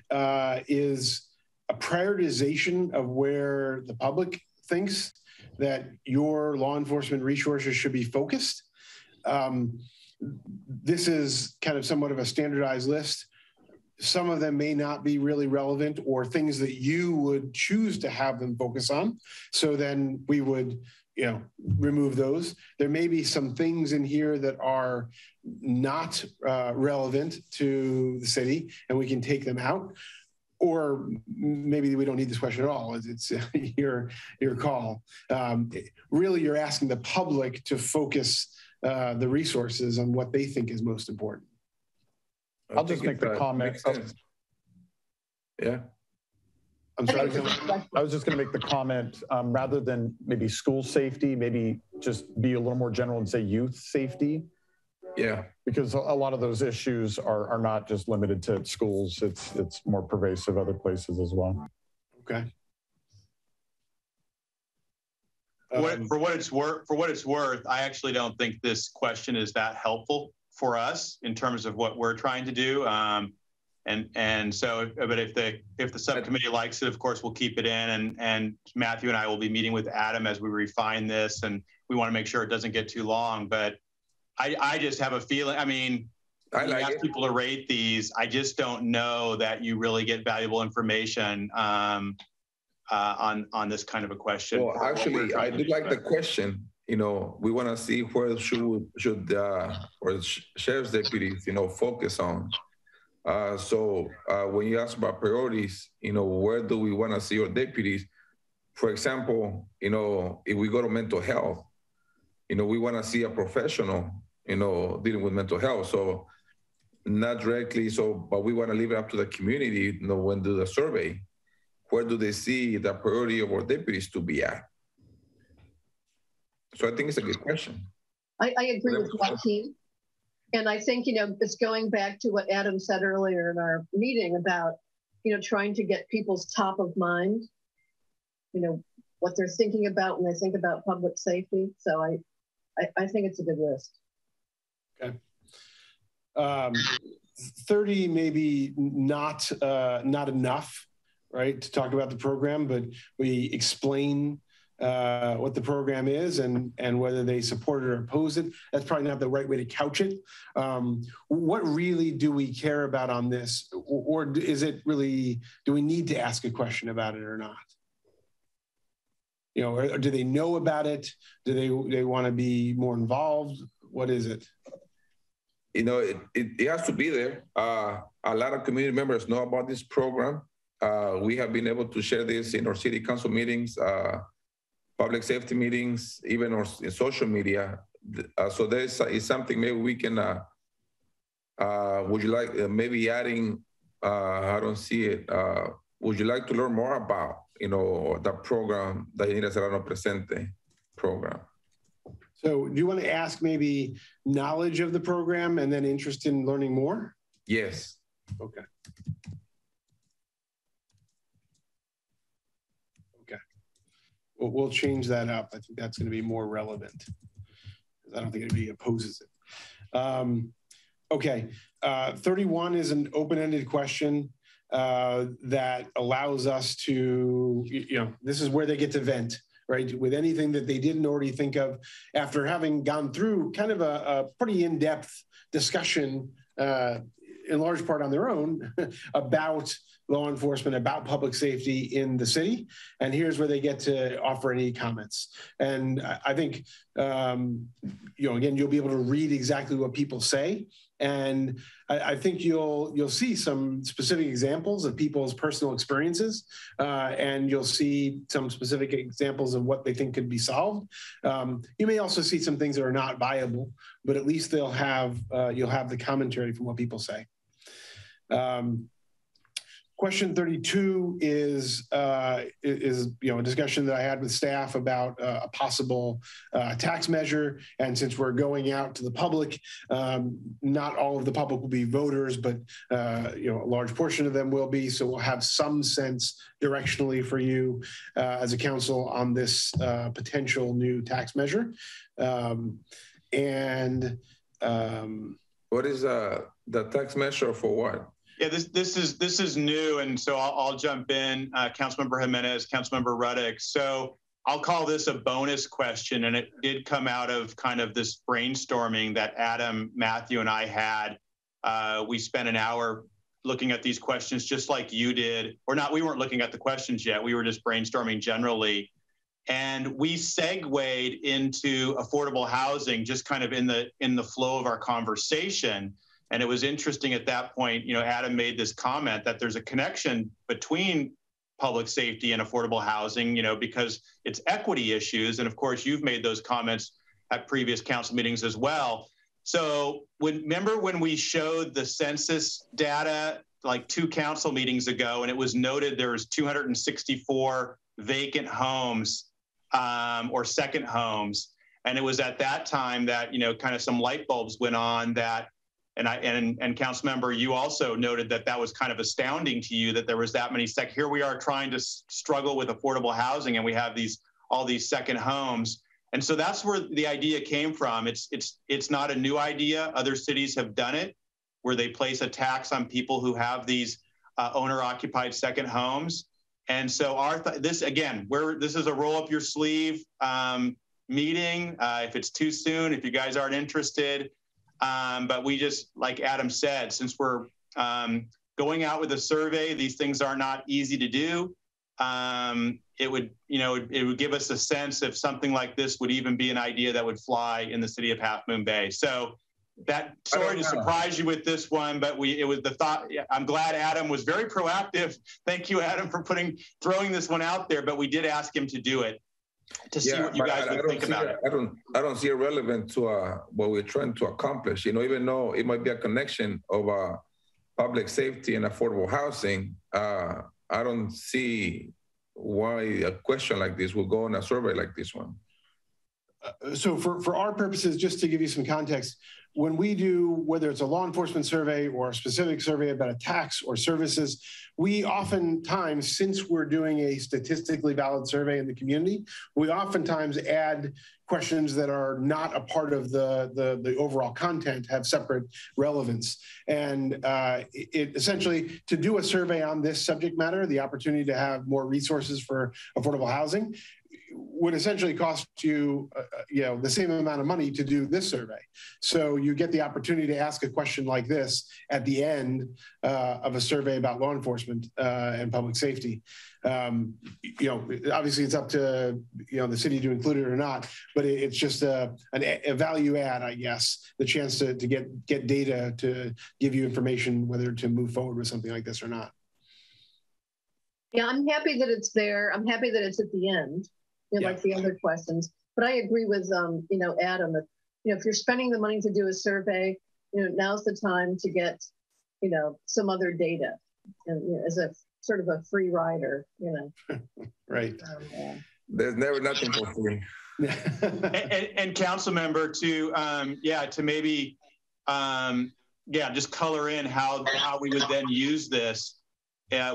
is a prioritization of where the public thinks that your law enforcement resources should be focused. This is kind of somewhat of a standardized list. Some of them may not be really relevant or things that you would choose to have them focus on. So then we would, remove those. There may be some things in here that are not relevant to the city and we can take them out. Or maybe we don't need this question at all. It's your call. Really, you're asking the public to focus the resources on what they think is most important. I'll just make the comment. Yeah. I'm sorry. I was just going to make the comment, rather than maybe school safety, maybe just be a little more general and say youth safety. Yeah. Because a lot of those issues are not just limited to schools. It's more pervasive other places as well. Okay. For what it's worth, I actually don't think this question is that helpful for us in terms of what we're trying to do. And so, but if the subcommittee likes it, of course, we'll keep it in. And Matthew and I will be meeting with Adam as we refine this, and we want to make sure it doesn't get too long. But I just have a feeling, you ask people to rate these. I just don't know that you really get valuable information on this kind of a question. Well, actually, I do like the question. We want to see where should sheriff's deputies, focus on. So when you ask about priorities, where do we want to see our deputies? For example, if we go to mental health, we want to see a professional, dealing with mental health. So not directly, but we want to leave it up to the community, when do the survey, where do they see the priority of our deputies to be at? So I think it's a good question. I agree with Joaquin. And I think, it's going back to what Adam said earlier in our meeting about, trying to get people's top of mind, what they're thinking about when they think about public safety. So I think it's a good list. Okay. 30 maybe not enough, right, to talk about the program, but we explain what the program is and whether they support it or oppose it. That's probably not the right way to couch it. What really do we care about on this? Or is it really, do we need to ask a question about it or not? You know, or do they know about it? Do they want to be more involved? What is it? You know, it has to be there. A lot of community members know about this program. We have been able to share this in our city council meetings, public safety meetings, even in social media. So there's is something maybe we can, would you like, maybe adding, I don't see it, would you like to learn more about, you know, the program, the India Serrano Presente program? So do you want to ask maybe knowledge of the program and then interest in learning more? Yes. Okay. Okay. We'll change that up. I think that's going to be more relevant. I don't think anybody opposes it. Okay. 31 is an open-ended question that allows us to, you know, this is where they get to vent. Right, with anything that they didn't already think of after having gone through kind of a pretty in-depth discussion in large part on their own about law enforcement, about public safety in the city. And here's where they get to offer any comments. And I think, you know, again, you'll be able to read exactly what people say. And I think you'll see some specific examples of people's personal experiences, and you'll see some specific examples of what they think could be solved. You may also see some things that are not viable, but at least you'll have the commentary from what people say. Question 32 is you know, a discussion that I had with staff about a possible tax measure. And since we're going out to the public, not all of the public will be voters, but you know, a large portion of them will be. So we'll have some sense directionally for you as a council on this potential new tax measure. What is the tax measure for what? Yeah, this is new, and so I'll jump in. Councilmember Jimenez, Councilmember Ruddick. So I'll call this a bonus question, and it did come out of kind of this brainstorming that Adam, Matthew, and I had. We spent an hour looking at these questions, just like you did, or not. We weren't looking at the questions yet. We were just brainstorming generally, and we segued into affordable housing, just kind of in the flow of our conversation. And it was interesting at that point, you know, Adam made this comment that there's a connection between public safety and affordable housing, you know, because it's equity issues. And of course, you've made those comments at previous council meetings as well. So remember when we showed the census data like 2 council meetings ago, and it was noted there was 264 vacant homes or second homes. And it was at that time that, you know, kind of some light bulbs went on that. And Councilmember, you also noted that that was kind of astounding to you that there was that many here we are trying to struggle with affordable housing, and we have all these second homes. And so that's where the idea came from. It's not a new idea. Other cities have done it, where they place a tax on people who have these owner-occupied second homes. And so this is a roll up your sleeve meeting. If it's too soon, if you guys aren't interested. But we just, like Adam said, since we're going out with a survey, these things are not easy to do. It would give us a sense if something like this would even be an idea that would fly in the city of Half Moon Bay. So sorry to surprise you with this one, but it was the thought. I'm glad Adam was very proactive. Thank you, Adam, for throwing this one out there, but we did ask him to do it. To see what you guys would think about it. I don't see it relevant to what we're trying to accomplish. You know, even though it might be a connection of public safety and affordable housing, I don't see why a question like this will go on a survey like this one. So for our purposes, just to give you some context, when we do, whether it's a law enforcement survey or a specific survey about a tax or services, we oftentimes, since we're doing a statistically valid survey in the community, we oftentimes add questions that are not a part of the overall content, have separate relevance. And it essentially, to do a survey on this subject matter, the opportunity to have more resources for affordable housing, would essentially cost you, the same amount of money to do this survey. So you get the opportunity to ask a question like this at the end of a survey about law enforcement and public safety. Obviously it's up to the city to include it or not, but it's just a value add, I guess, the chance to get data to give you information whether to move forward with something like this or not. Yeah, I'm happy that it's there. I'm happy that it's at the end. Like the other questions. But I agree with, Adam, that, if you're spending the money to do a survey, now's the time to get, some other data and as a sort of a free rider, Right. There's never nothing for free. and council member to maybe, just color in how we would then use this.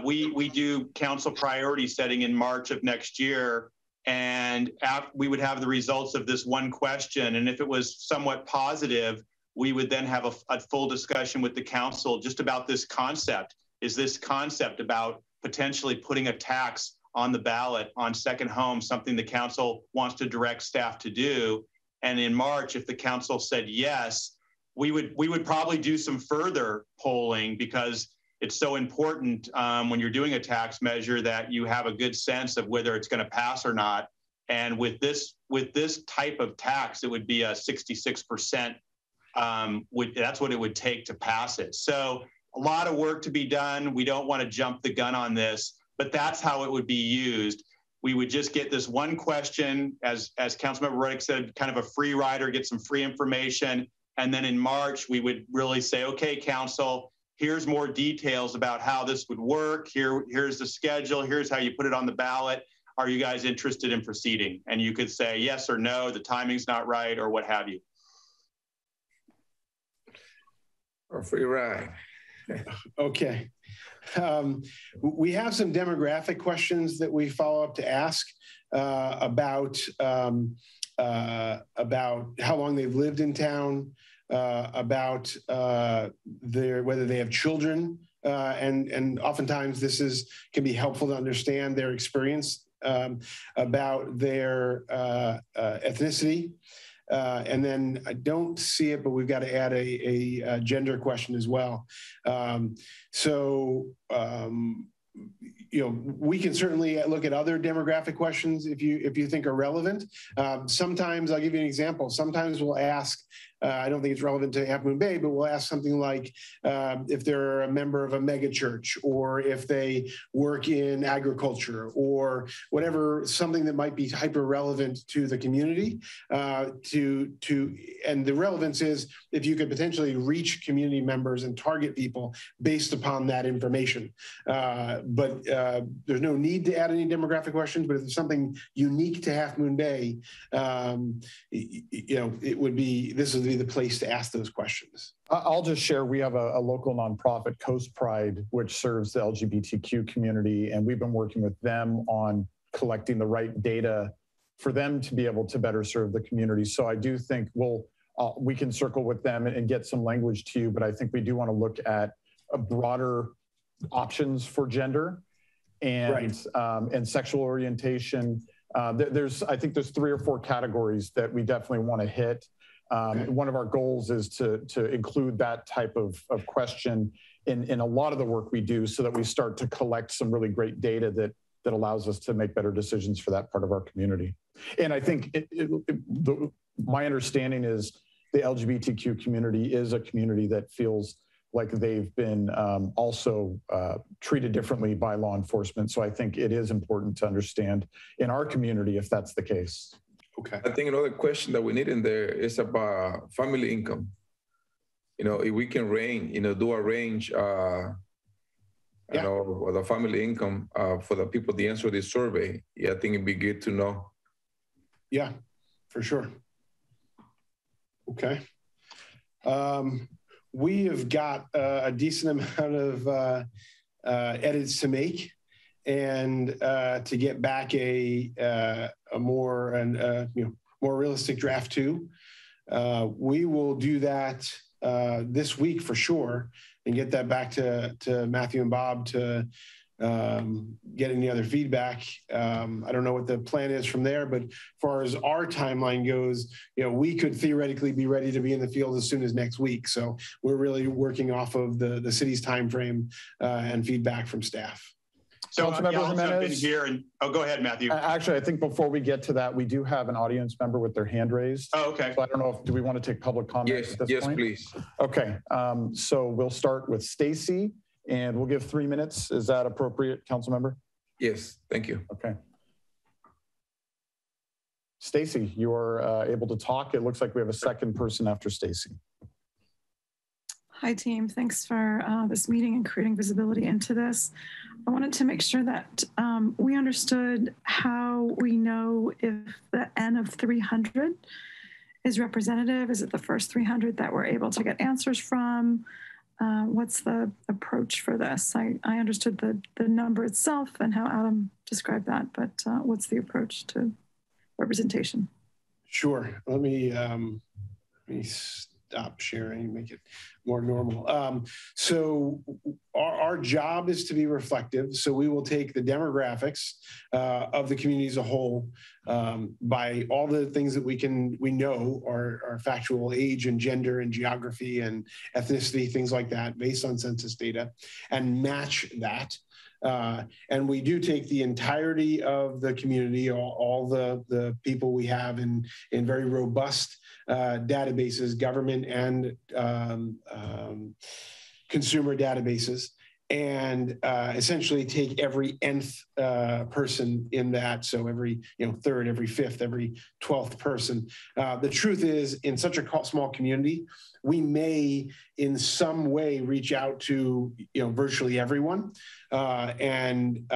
We do council priority setting in March of next year. And we would have the results of this one question. And if it was somewhat positive, we would then have a full discussion with the council just about this concept. Is this concept about potentially putting a tax on the ballot on second home something the council wants to direct staff to do? And in March, if the council said yes, we would probably do some further polling, because it's so important when you're doing a tax measure that you have a good sense of whether it's going to pass or not. And with this type of tax, it would be a 66%. That's what it would take to pass it. So a lot of work to be done. We don't want to jump the gun on this, but that's how it would be used. We would just get this one question, as Councilmember Reddick said, kind of a free rider, get some free information. And then in March, we would really say, okay, council, here's more details about how this would work. Here's the schedule. Here's how you put it on the ballot. Are you guys interested in proceeding? And you could say yes or no, the timing's not right, or what have you. A free ride. Okay. We have some demographic questions that we follow up to ask about how long they've lived in town, about whether they have children, and oftentimes this can be helpful to understand their experience, about their ethnicity. And then I don't see it, but we've got to add a gender question as well. We can certainly look at other demographic questions if you think are relevant. Sometimes, I'll give you an example. Sometimes we'll ask, I don't think it's relevant to Half Moon Bay, but we'll ask something like if they're a member of a mega church, or if they work in agriculture, or whatever, something that might be hyper relevant to the community. And the relevance is if you could potentially reach community members and target people based upon that information. But there's no need to add any demographic questions, but if there's something unique to Half Moon Bay, this would be the place to ask those questions. I'll just share, we have a local nonprofit, Coast Pride, which serves the LGBTQ community, and we've been working with them on collecting the right data for them to be able to better serve the community. So I do think we can circle with them and get some language to you, but I think we do want to look at a broader options for gender and sexual orientation. I think there's 3 or 4 categories that we definitely want to hit. One of our goals is to include that type of question in a lot of the work we do, so that we start to collect some really great data that allows us to make better decisions for that part of our community. And I think my understanding is the LGBTQ community is a community that feels like they've been also treated differently by law enforcement. So I think it is important to understand in our community if that's the case. Okay. I think another question that we need in there is about family income. If we can do a range, the family income for the people that answer this survey. Yeah, I think it'd be good to know. Yeah, for sure. Okay. We have got a decent amount of edits to make, and to get back a more realistic draft 2. We will do that this week for sure, and get that back to Matthew and Bob to get any other feedback. I don't know what the plan is from there, but as far as our timeline goes, we could theoretically be ready to be in the field as soon as next week. So we're really working off of the city's timeframe and feedback from staff. So I'll jump in here and go ahead, Matthew. Actually, I think before we get to that, we do have an audience member with their hand raised. Oh, okay. So I don't know do we want to take public comment at this point? Yes, please. Okay, so we'll start with Stacy, and we'll give 3 minutes. Is that appropriate, council member? Yes, thank you. Okay. Stacy, you are able to talk. It looks like we have a second person after Stacy. Hi, team. Thanks for this meeting and creating visibility into this. I wanted to make sure that we understood how we know if the N of 300 is representative. Is it the first 300 that we're able to get answers from? What's the approach for this? I understood the number itself and how Adam described that, but what's the approach to representation? Sure. Let me stop sharing, make it more normal. So our job is to be reflective. So we will take the demographics of the community as a whole by all the things that we know are factual: age and gender and geography and ethnicity, things like that, based on census data, and match that. And we do take the entirety of the community, all the people we have in very robust databases, government and consumer databases, and essentially take every nth person in that. So every third, every fifth, every 12th person. The truth is, in such a small community, we may in some way reach out to virtually everyone. And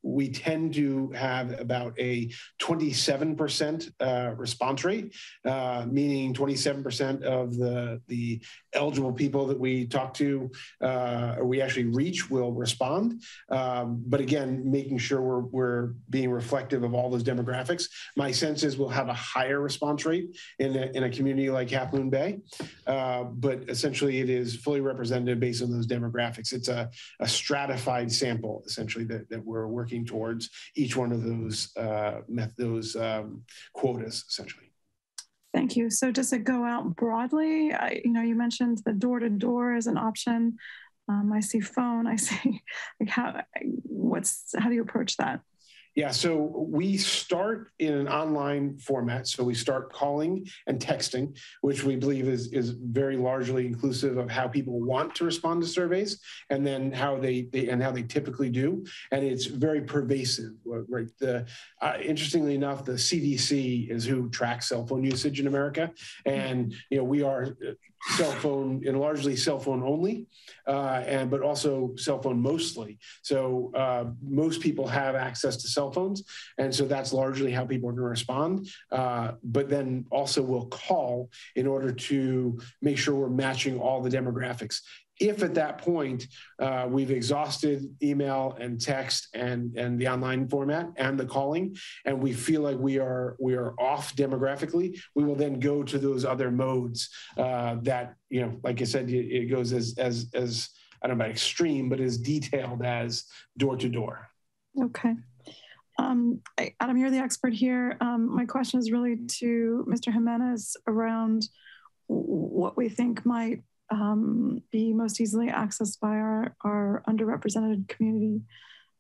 we tend to have about a 27% response rate, meaning 27% of the eligible people that we talk to or we actually reach will respond. But again, making sure we're being reflective of all those demographics. My sense is we'll have a higher response rate in a community like Half Moon Bay, but essentially it is fully representative based on those demographics. It's a stratified sample essentially that we're working towards each one of those quotas essentially. Thank you. So does it go out broadly? You mentioned the door-to-door as an option. I see phone. I see how do you approach that? Yeah, so we start in an online format. So we start calling and texting, which we believe is very largely inclusive of how people want to respond to surveys, and then how they typically do. And it's very pervasive, right? Interestingly enough, the CDC is who tracks cell phone usage in America, and we are largely cell phone only, but also cell phone mostly. So most people have access to cell phones, and so that's largely how people are going to respond. But then also we'll call in order to make sure we're matching all the demographics. If at that point we've exhausted email and text and the online format and the calling, and we feel like we are off demographically, we will then go to those other modes that like I said, it goes as I don't know about extreme, but as detailed as door to door. Okay. Adam, you're the expert here. My question is really to Mr. Jimenez around what we think might be most easily accessed by our underrepresented community,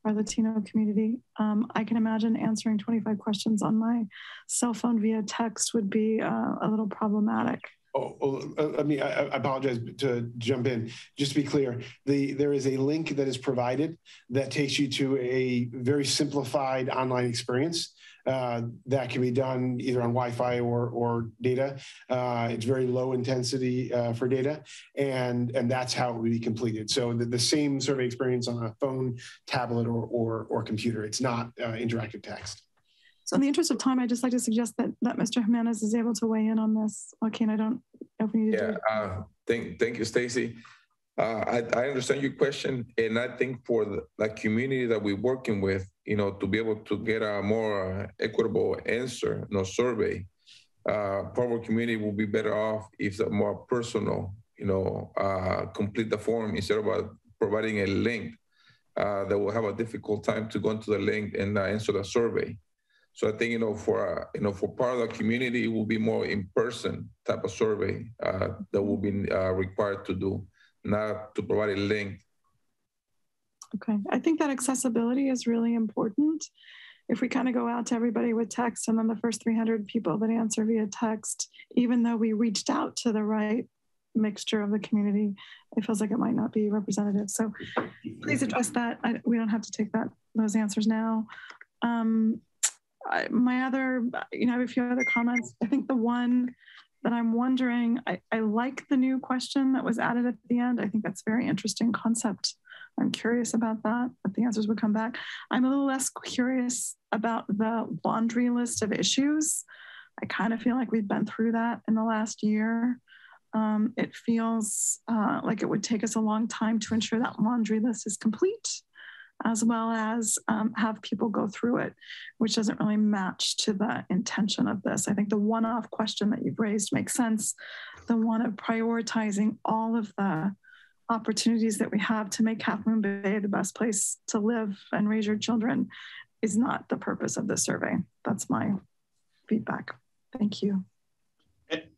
our Latino community. I can imagine answering 25 questions on my cell phone via text would be a little problematic. I apologize to jump in. Just to be clear, there is a link that is provided that takes you to a very simplified online experience that can be done either on Wi-Fi or data. It's very low intensity for data, and that's how it will be completed. So the same survey experience on a phone, tablet, or computer. It's not interactive text. So in the interest of time, I'd just like to suggest that Mr. Jimenez is able to weigh in on this. Joaquin, I don't if we need to do it. Thank you, Stacy. I understand your question, and I think for the community that we're working with, to be able to get a more equitable answer, survey, part of our community will be better off if it's more personal, complete the form instead of providing a link that will have a difficult time to go into the link and answer the survey. So I think, for part of the community, it will be more in-person type of survey that will be required to do, not to provide a link. Okay, I think that accessibility is really important. If we kind of go out to everybody with text and then the first 300 people that answer via text, even though we reached out to the right mixture of the community, it feels like it might not be representative. So please address that. We don't have to take those answers now. My other, I have a few other comments. I think the one that I'm wondering, I like the new question that was added at the end. I think that's a very interesting concept. I'm curious about that, but the answers would come back. I'm a little less curious about the laundry list of issues. I kind of feel like we've been through that in the last year. It feels like it would take us a long time to ensure that laundry list is complete, as well as have people go through it, which doesn't really match to the intention of this. I think the one-off question that you've raised makes sense. The one of prioritizing all of the opportunities that we have to make Half Moon Bay the best place to live and raise your children is not the purpose of this survey. That's my feedback. Thank you.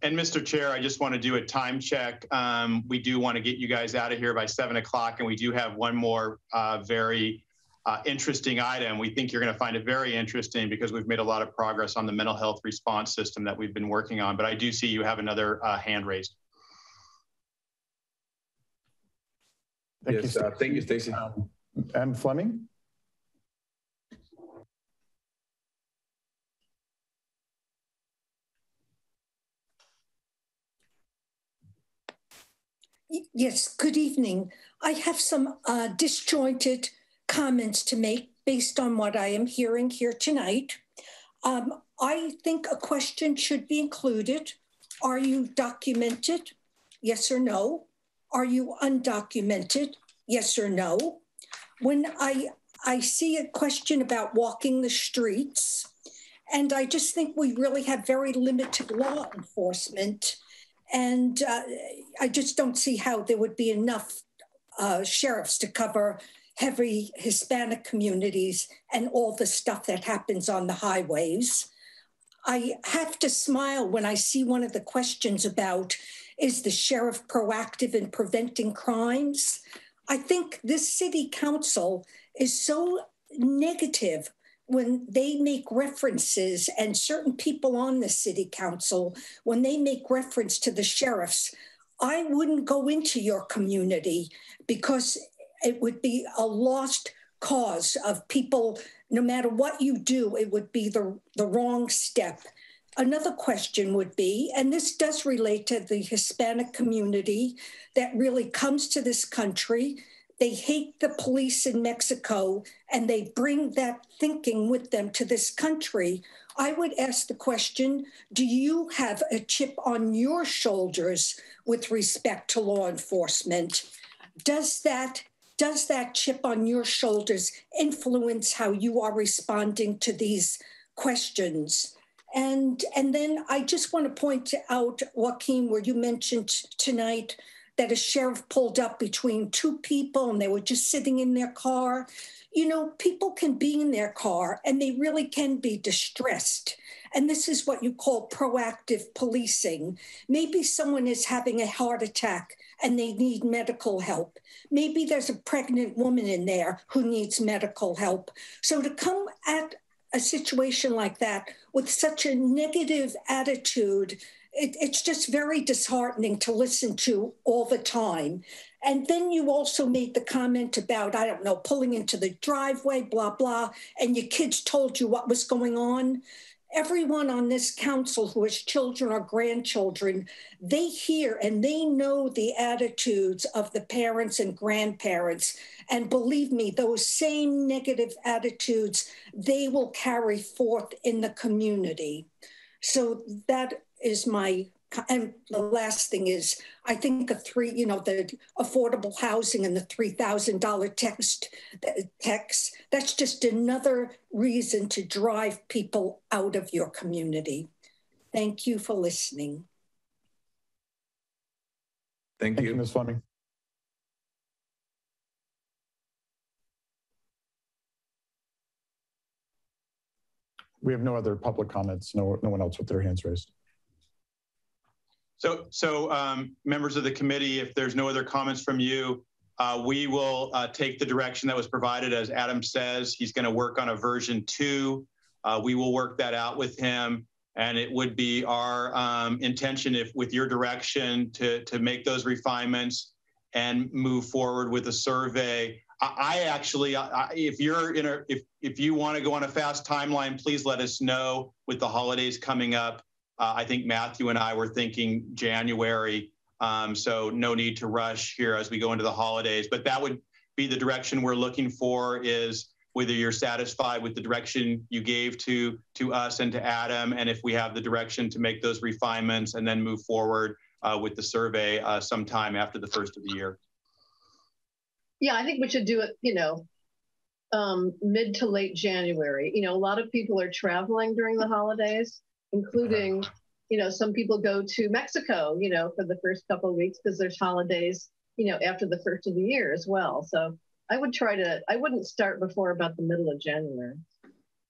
And Mr. Chair, I just want to do a time check. We do want to get you guys out of here by 7 o'clock, and we do have one more very interesting item. We think you're going to find it very interesting because we've made a lot of progress on the mental health response system that we've been working on, but I do see you have another hand raised. Thank you, Stacy. And Fleming? Yes, good evening. I have some disjointed comments to make based on what I am hearing here tonight. I think a question should be included. Are you documented? Yes or no? Are you undocumented? Yes or no? When I see a question about walking the streets, and I just think we really have very limited law enforcement, and I just don't see how there would be enough sheriffs to cover heavy Hispanic communities and all the stuff that happens on the highways. I have to smile when I see one of the questions about, is the sheriff proactive in preventing crimes? I think this city council is so negative when they make references, and certain people on the city council, when they make reference to the sheriffs. I wouldn't go into your community because it would be a lost cause of people. No matter what you do, it would be the wrong step. Another question would be, and this does relate to the Hispanic community that really comes to this country. They hate the police in Mexico, and they bring that thinking with them to this country. I would ask the question, do you have a chip on your shoulders with respect to law enforcement? Does that chip on your shoulders influence how you are responding to these questions? And then I just want to point out, Joaquin, where you mentioned tonight that a sheriff pulled up between two people and they were just sitting in their car. You know, people can be in their car and they really can be distressed. And this is what you call proactive policing. Maybe someone is having a heart attack and they need medical help. Maybe there's a pregnant woman in there who needs medical help. So to come at a situation like that with such a negative attitude, it's just very disheartening to listen to all the time. And then you also made the comment about, I don't know, pulling into the driveway, blah, blah, and your kids told you what was going on. Everyone on this council who has children or grandchildren, they hear and they know the attitudes of the parents and grandparents. And believe me, those same negative attitudes, they will carry forth in the community. So that is my and the last thing is, I think the affordable housing and the $3,000 tax, that's just another reason to drive people out of your community. Thank you for listening. Thank you, Ms. Fleming. We have no other public comments. No one else with their hands raised. So members of the committee, if there's no other comments from you, we will take the direction that was provided. As Adam says, he's going to work on a version 2. We will work that out with him. And it would be our intention, if with your direction, to make those refinements and move forward with a survey. If you want to go on a fast timeline, please let us know. With the holidays coming up, I think Matthew and I were thinking January, so no need to rush here as we go into the holidays. But that would be the direction we're looking for, is whether you're satisfied with the direction you gave to us and to Adam, and if we have the direction to make those refinements and then move forward with the survey sometime after the first of the year. Yeah, I think we should do it, mid to late January. A lot of people are traveling during the holidays, including, some people go to Mexico, for the first couple of weeks because there's holidays, after the first of the year as well. So I wouldn't start before about the middle of January.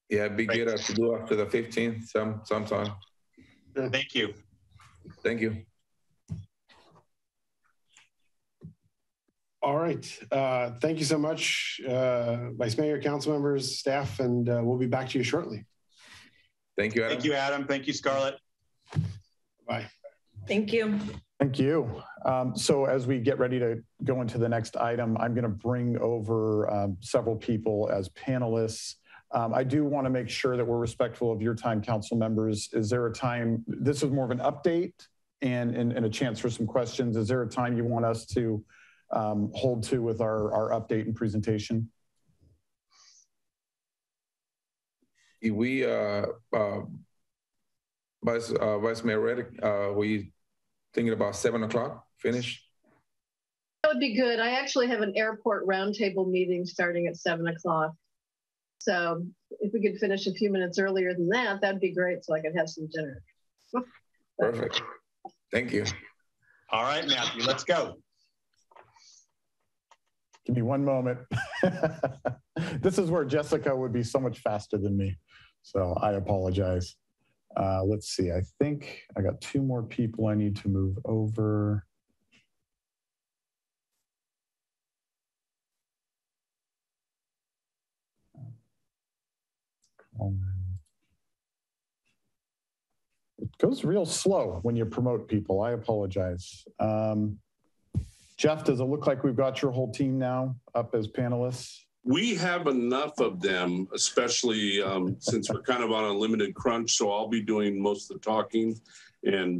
Yeah, it'd be good to do after the 15th sometime. Thank you. Thank you. All right. Thank you so much, Vice Mayor, council members, staff, and we'll be back to you shortly. Thank you, Adam. Thank you, Adam. Thank you, Scarlett. Bye. Thank you. Thank you. So as we get ready to go into the next item, I'm going to bring over several people as panelists. I do want to make sure that we're respectful of your time, council members. Is there a time, this is more of an update and a chance for some questions. Is there a time you want us to hold to with our update and presentation? We, Vice Mayor Reddick, we thinking about 7 o'clock finish? That would be good. I actually have an airport roundtable meeting starting at 7 o'clock. So if we could finish a few minutes earlier than that, that'd be great, so I could have some dinner. Perfect. Thank you. All right, Matthew, let's go. Give me one moment. This is where Jessica would be so much faster than me. So I apologize. Let's see, I think I got 2 more people I need to move over. It goes real slow when you promote people. I apologize. Jeff, does it look like we've got your whole team now up as panelists? We have enough of them, especially since we're kind of on a limited crunch. So I'll be doing most of the talking, and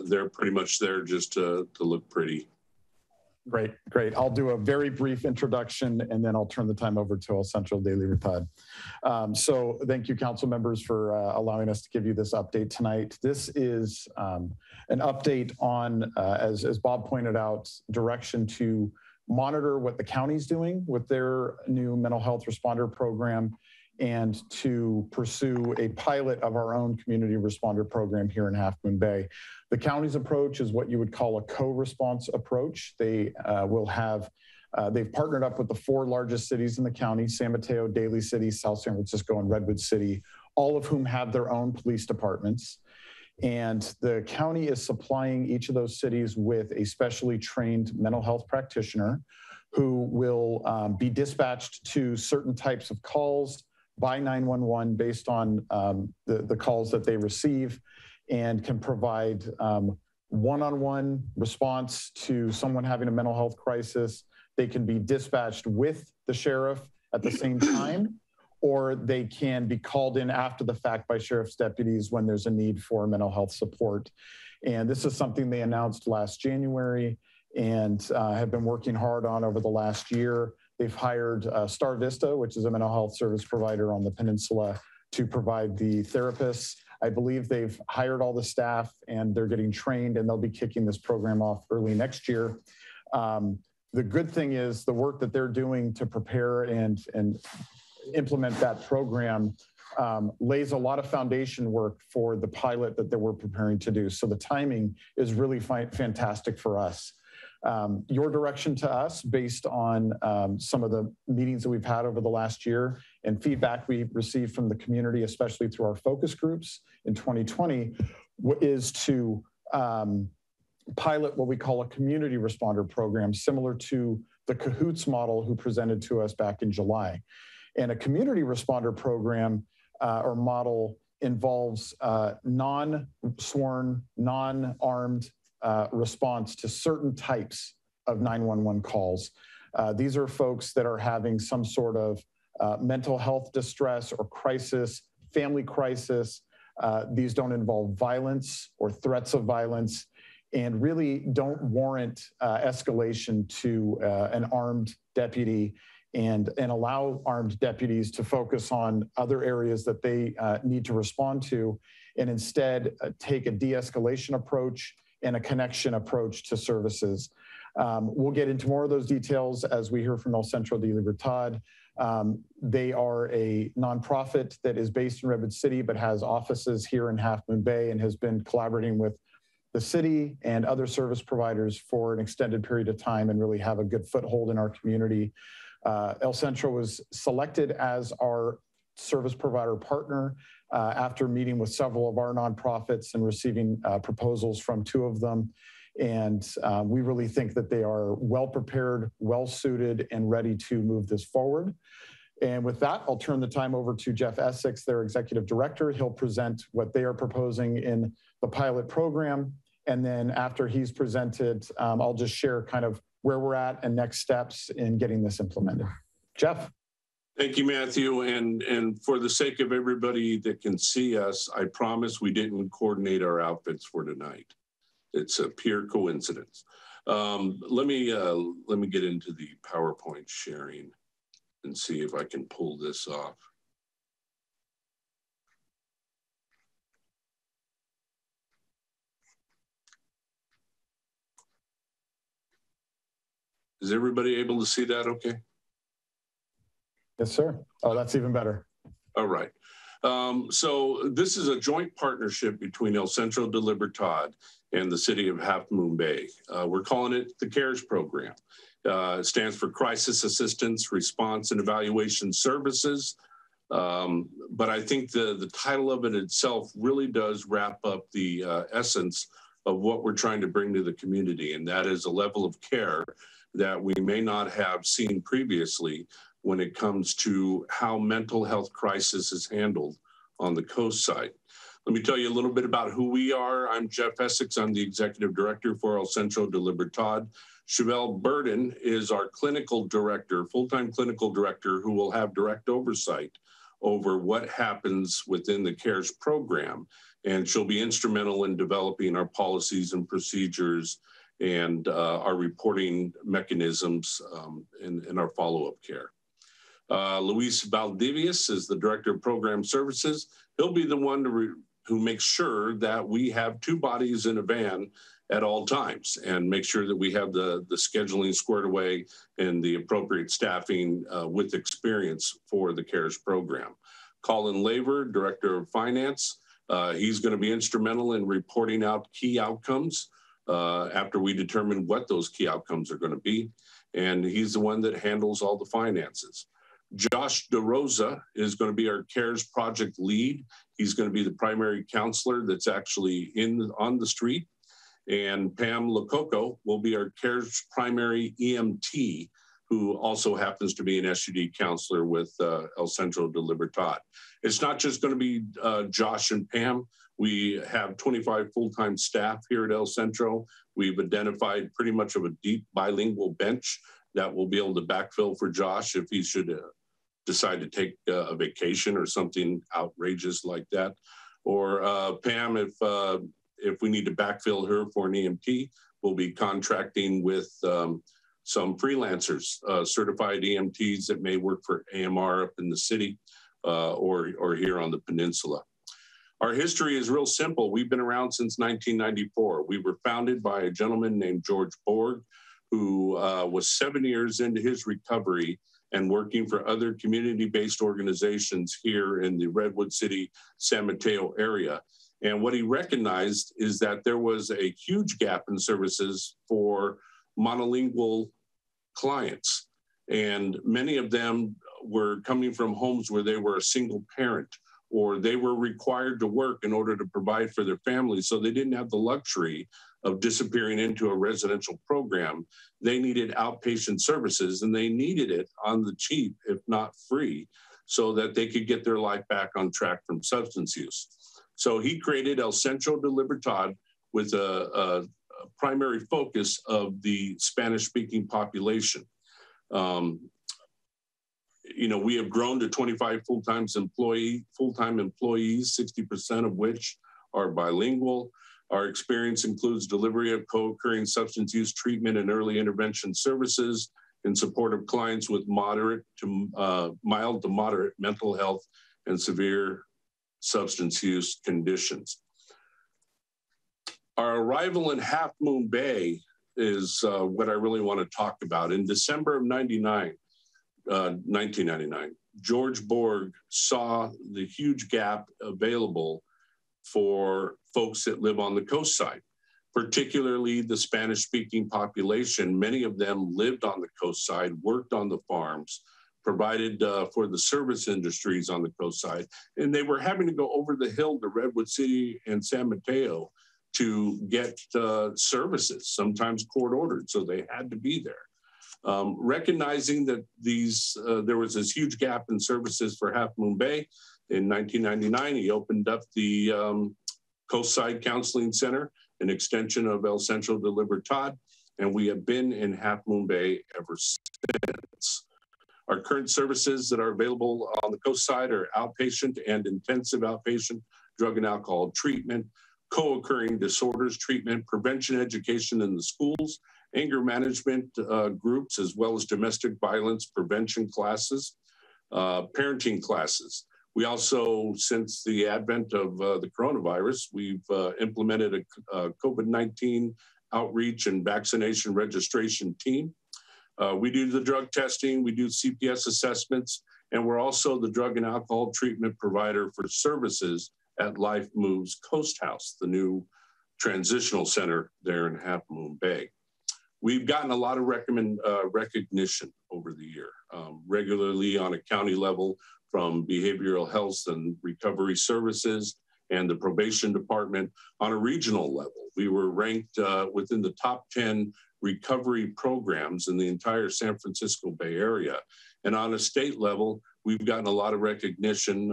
they're pretty much there just to look pretty. Great, great. I'll do a very brief introduction and then I'll turn the time over to El Centro de Libertad. So thank you, council members, for allowing us to give you this update tonight. This is an update on, as Bob pointed out, direction to monitor what the county's doing with their new mental health responder program and to pursue a pilot of our own community responder program here in Half Moon Bay. The county's approach is what you would call a co-response approach. They will have, they've partnered up with the 4 largest cities in the county, San Mateo, Daly City, South San Francisco, and Redwood City, all of whom have their own police departments. And the county is supplying each of those cities with a specially trained mental health practitioner who will be dispatched to certain types of calls by 911 based on the calls that they receive, and can provide one-on-one response to someone having a mental health crisis. They can be dispatched with the sheriff at the same time, or they can be called in after the fact by sheriff's deputies when there's a need for mental health support. And this is something they announced last January and have been working hard on over the last year. They've hired Star Vista, which is a mental health service provider on the peninsula, to provide the therapists. I believe they've hired all the staff and they're getting trained, and they'll be kicking this program off early next year. The good thing is the work that they're doing to prepare and implement that program lays a lot of foundation work for the pilot that we're preparing to do. So the timing is really fantastic for us. Your direction to us, based on some of the meetings that we've had over the last year and feedback we've received from the community, especially through our focus groups in 2020, is to pilot what we call a community responder program, similar to the CAHOOTS model who presented to us back in July. And a community responder program or model involves non-sworn, non-armed response to certain types of 911 calls. These are folks that are having some sort of mental health distress or crisis, family crisis. These don't involve violence or threats of violence, and really don't warrant escalation to an armed deputy and allow armed deputies to focus on other areas that they need to respond to, and instead take a de-escalation approach and a connection approach to services. We'll get into more of those details as we hear from El Centro de Libertad. They are a nonprofit that is based in Redwood City, but has offices here in Half Moon Bay and has been collaborating with the city and other service providers for an extended period of time and really have a good foothold in our community. El Centro was selected as our service provider partner after meeting with several of our nonprofits and receiving proposals from 2 of them. And we really think that they are well prepared, well suited, and ready to move this forward. And with that, I'll turn the time over to Jeff Essex, their executive director. He'll present what they are proposing in the pilot program. And then after he's presented, I'll just share kind of where we're at and next steps in getting this implemented. Jeff. Thank you, Matthew. And for the sake of everybody that can see us, I promise we didn't coordinate our outfits for tonight. It's a pure coincidence. Let me get into the PowerPoint sharing and see if I can pull this off. Is everybody able to see that okay? Yes, sir. Oh, that's even better. All right. So this is a joint partnership between El Centro de Libertad and the city of Half Moon Bay. We're calling it the CARES program. It stands for Crisis Assistance, Response, and Evaluation Services. But I think the title of it itself really does wrap up the essence of what we're trying to bring to the community, and that is a level of care that we may not have seen previously when it comes to how mental health crisis is handled on the coast side. Let me tell you a little bit about who we are. I'm Jeff Essex. I'm the executive director for El Centro de Libertad. Chevelle Burden is our clinical director, full-time clinical director, who will have direct oversight over what happens within the CARES program. And she'll be instrumental in developing our policies and procedures and our reporting mechanisms in our follow-up care. Luis Valdivius is the Director of Program Services. He'll be the one who makes sure that we have 2 bodies in a van at all times and make sure that we have the scheduling squared away and the appropriate staffing with experience for the CARES program. Colin Laver, Director of Finance, he's going to be instrumental in reporting out key outcomes after we determine what those key outcomes are going to be. And he's the one that handles all the finances. Josh DeRosa is going to be our CARES project lead. He's going to be the primary counselor that's actually on the street. And Pam Lococo will be our CARES primary EMT, who also happens to be an SUD counselor with El Centro de Libertad. It's not just going to be Josh and Pam. We have 25 full-time staff here at El Centro. We've identified pretty much of a deep bilingual bench that will be able to backfill for Josh if he should decide to take a vacation or something outrageous like that. Or Pam, if we need to backfill her for an EMT, we'll be contracting with some freelancers, certified EMTs that may work for AMR up in the city or here on the peninsula. Our history is real simple. We've been around since 1994. We were founded by a gentleman named George Borg, who was 7 years into his recovery and working for other community-based organizations here in the Redwood City, San Mateo area. And what he recognized is that there was a huge gap in services for monolingual clients. And many of them were coming from homes where they were a single parent, or they were required to work in order to provide for their families. So they didn't have the luxury of disappearing into a residential program. They needed outpatient services, and they needed it on the cheap, if not free, so that they could get their life back on track from substance use. So he created El Centro de Libertad with a primary focus of the Spanish-speaking population. You know, we have grown to 25 full-time employees, 60% of which are bilingual. Our experience includes delivery of co-occurring substance use treatment and early intervention services in support of clients with mild to moderate mental health and severe substance use conditions. Our arrival in Half Moon Bay is what I really want to talk about. In December of 1999, George Borg saw the huge gap available for folks that live on the coast side, particularly the Spanish-speaking population. Many of them lived on the coast side, worked on the farms, provided for the service industries on the coast side, and they were having to go over the hill to Redwood City and San Mateo to get services, sometimes court-ordered, so they had to be there. Recognizing that there was this huge gap in services for Half Moon Bay, in 1999, he opened up the Coastside Counseling Center, an extension of El Centro de Libertad, and we have been in Half Moon Bay ever since. Our current services that are available on the coast side are outpatient and intensive outpatient drug and alcohol treatment, co-occurring disorders treatment, prevention education in the schools, anger management groups, as well as domestic violence prevention classes, parenting classes. We also, since the advent of the coronavirus, we've implemented a COVID-19 outreach and vaccination registration team. We do the drug testing, we do CPS assessments, and we're also the drug and alcohol treatment provider for services at Life Moves Coast House, the new transitional center there in Half Moon Bay. We've gotten a lot of recognition over the year, regularly on a county level from behavioral health and recovery services and the probation department. On a regional level, we were ranked within the top 10 recovery programs in the entire San Francisco Bay Area. And on a state level, we've gotten a lot of recognition.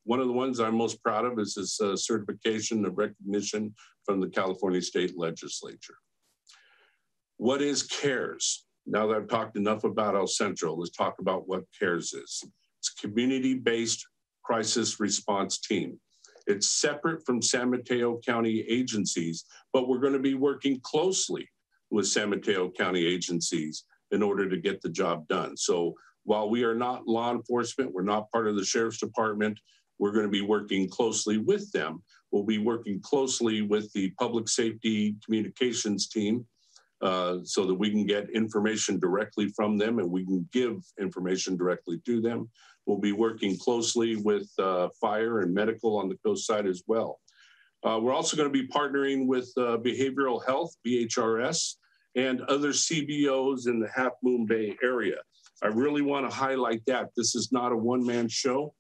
One of the ones I'm most proud of is this certification of recognition from the California State Legislature. What is CARES? Now that I've talked enough about El Centro, let's talk about what CARES is. It's a community-based crisis response team. It's separate from San Mateo County agencies, but we're going to be working closely with San Mateo County agencies in order to get the job done. So while we are not law enforcement, we're not part of the Sheriff's Department, we're going to be working closely with them. We'll be working closely with the Public Safety Communications team so that we can get information directly from them and we can give information directly to them. We'll be working closely with fire and medical on the coast side as well. We're also going to be partnering with behavioral health, BHRS, and other CBOs in the Half Moon Bay area. I really want to highlight that. This is not a one-man show.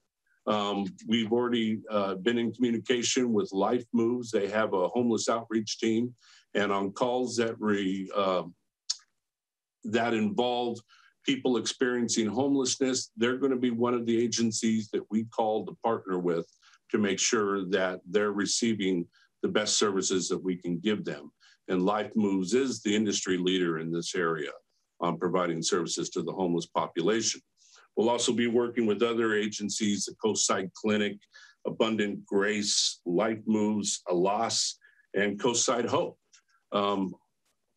We've already been in communication with Life Moves. They have a homeless outreach team, and on calls that involve people experiencing homelessness, they're going to be one of the agencies that we call to partner with to make sure that they're receiving the best services that we can give them. And Life Moves is the industry leader in this area on providing services to the homeless population. We'll also be working with other agencies, the Coastside Clinic, Abundant Grace, Life Moves, ALAS, and Coastside Hope.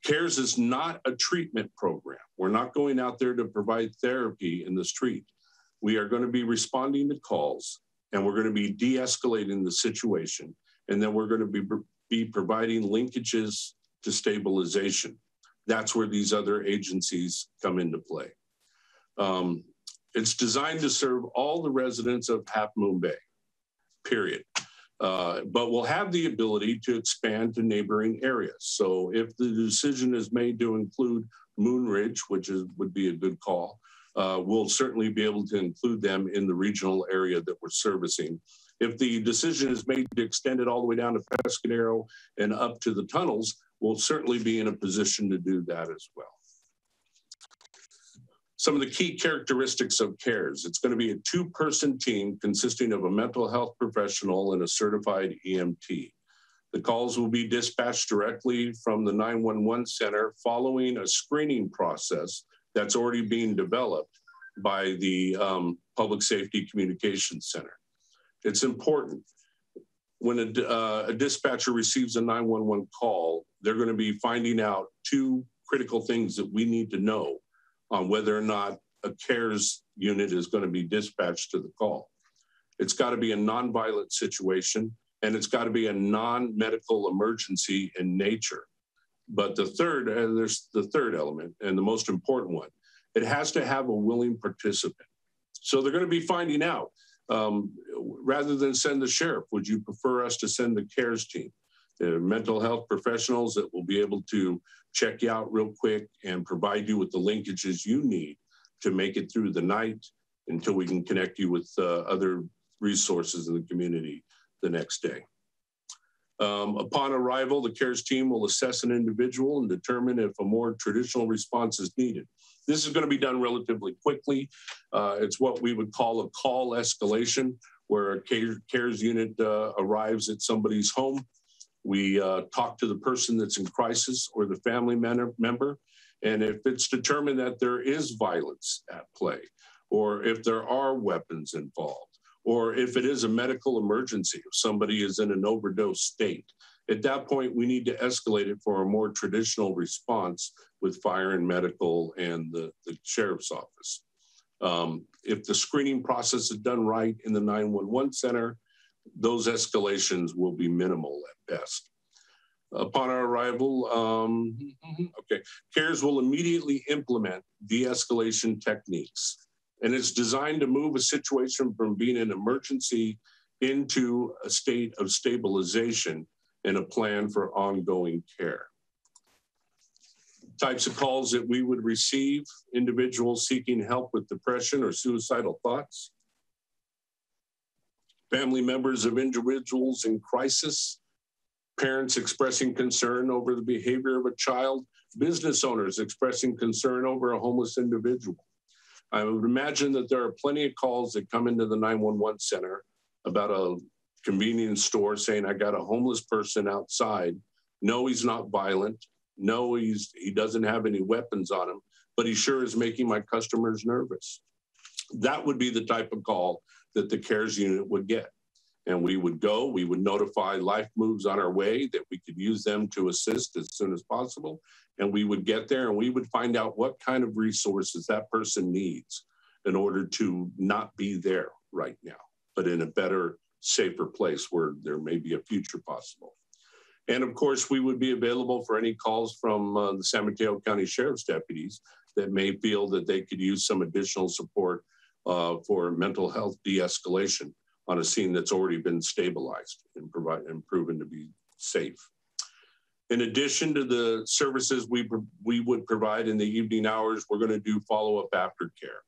CARES is not a treatment program. We're not going out there to provide therapy in the street. We are going to be responding to calls and we're going to be de-escalating the situation, and then we're going to be providing linkages to stabilization. That's where these other agencies come into play. It's designed to serve all the residents of Half Moon Bay, period. But we'll have the ability to expand to neighboring areas. So if the decision is made to include Moon Ridge, which would be a good call, we'll certainly be able to include them in the regional area that we're servicing. If the decision is made to extend it all the way down to Pescadero and up to the tunnels, we'll certainly be in a position to do that as well. Some of the key characteristics of CARES. It's going to be a two-person team consisting of a mental health professional and a certified EMT. The calls will be dispatched directly from the 911 center following a screening process that's already being developed by the Public Safety Communications Center. It's important. When a dispatcher receives a 911 call, they're going to be finding out two critical things that we need to know on whether or not a CARES unit is going to be dispatched to the call. It's got to be a nonviolent situation, and it's got to be a non-medical emergency in nature. But the third, there's the third element, and the most important one, it has to have a willing participant. So they're going to be finding out, rather than send the sheriff, would you prefer us to send the CARES team? The mental health professionals that will be able to check you out real quick and provide you with the linkages you need to make it through the night until we can connect you with other resources in the community the next day. Upon arrival, the CARES team will assess an individual and determine if a more traditional response is needed. This is going to be done relatively quickly. It's what we would call a call escalation, where a CARES unit arrives at somebody's home. We talk to the person that's in crisis or the family member, and if it's determined that there is violence at play, or if there are weapons involved, or if it is a medical emergency, if somebody is in an overdose state, at that point, we need to escalate it for a more traditional response with fire and medical and the sheriff's office. If the screening process is done right in the 911 center, those escalations will be minimal at best. Upon our arrival, CARES will immediately implement de-escalation techniques. And it's designed to move a situation from being an emergency into a state of stabilization and a plan for ongoing care. Types of calls that we would receive: individuals seeking help with depression or suicidal thoughts, family members of individuals in crisis, parents expressing concern over the behavior of a child, business owners expressing concern over a homeless individual. I would imagine that there are plenty of calls that come into the 911 center about a convenience store saying, I got a homeless person outside. No, he's not violent. No, he doesn't have any weapons on him, but he sure is making my customers nervous. That would be the type of call that the CARES unit would get. And we would go, we would notify Life Moves on our way that we could use them to assist as soon as possible. And we would get there and we would find out what kind of resources that person needs in order to not be there right now, but in a better, safer place where there may be a future possible. And of course, we would be available for any calls from the San Mateo County Sheriff's deputies that may feel that they could use some additional support for mental health de-escalation on a scene that's already been stabilized and proven to be safe. In addition to the services we would provide in the evening hours, we're going to do follow-up aftercare.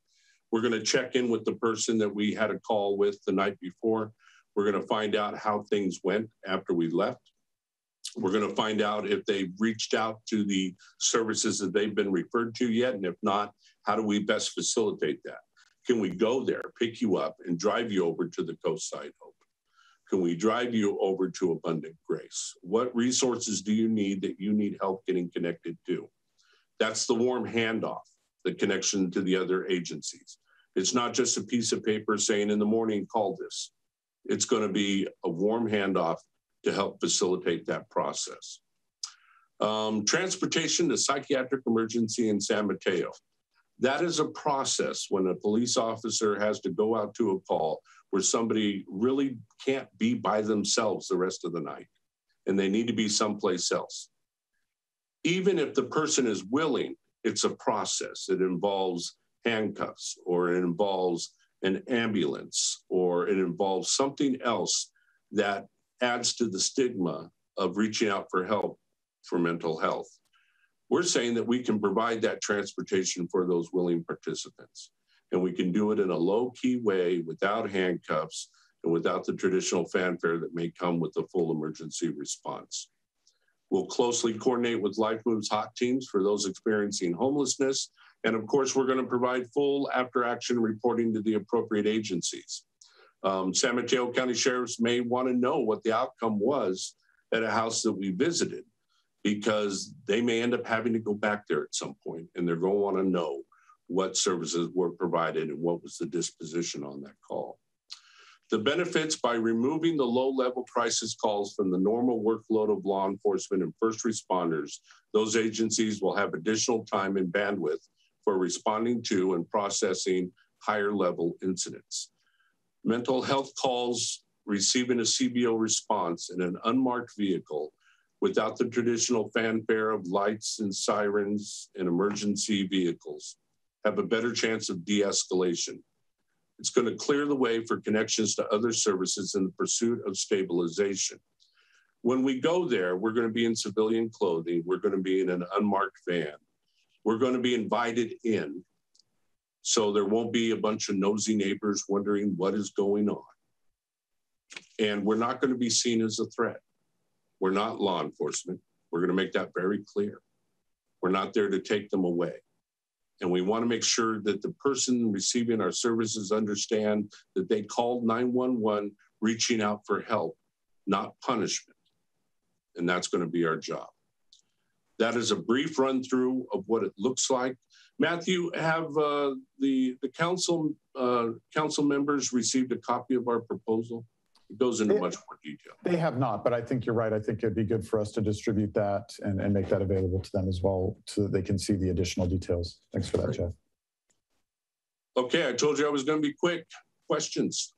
We're going to check in with the person that we had a call with the night before. We're going to find out how things went after we left. We're going to find out if they've reached out to the services that they've been referred to yet, and if not, how do we best facilitate that? Can we go there, pick you up, and drive you over to the Coastside Hope? Can we drive you over to Abundant Grace? What resources do you need that you need help getting connected to? That's the warm handoff, the connection to the other agencies. It's not just a piece of paper saying in the morning, call this. It's going to be a warm handoff to help facilitate that process. Transportation to psychiatric emergency in San Mateo. That is a process when a police officer has to go out to a call where somebody really can't be by themselves the rest of the night and they need to be someplace else. Even if the person is willing, it's a process. It involves handcuffs, or it involves an ambulance, or it involves something else that adds to the stigma of reaching out for help for mental health. We're saying that we can provide that transportation for those willing participants, and we can do it in a low-key way without handcuffs and without the traditional fanfare that may come with the full emergency response. We'll closely coordinate with Life Moves hot teams for those experiencing homelessness. And of course, we're going to provide full after-action reporting to the appropriate agencies. San Mateo County Sheriffs may want to know what the outcome was at a house that we visited, because they may end up having to go back there at some point, and they're going to want to know what services were provided and what was the disposition on that call. The benefits by removing the low-level crisis calls from the normal workload of law enforcement and first responders, those agencies will have additional time and bandwidth for responding to and processing higher-level incidents. Mental health calls receiving a CBO response in an unmarked vehicle without the traditional fanfare of lights and sirens and emergency vehicles have a better chance of de-escalation. It's going to clear the way for connections to other services in the pursuit of stabilization. When we go there, we're going to be in civilian clothing. We're going to be in an unmarked van. We're going to be invited in, so there won't be a bunch of nosy neighbors wondering what is going on. And we're not going to be seen as a threat. We're not law enforcement. We're going to make that very clear. We're not there to take them away. And we want to make sure that the person receiving our services understand that they called 911 reaching out for help, not punishment. And that's going to be our job. That is a brief run through of what it looks like. Matthew, have the council members received a copy of our proposal? It goes into much more detail. They have not, but I think you're right. I think it'd be good for us to distribute that and make that available to them as well, so that they can see the additional details. Thanks for that, Jeff. Okay, I told you I was going to be quick. Questions?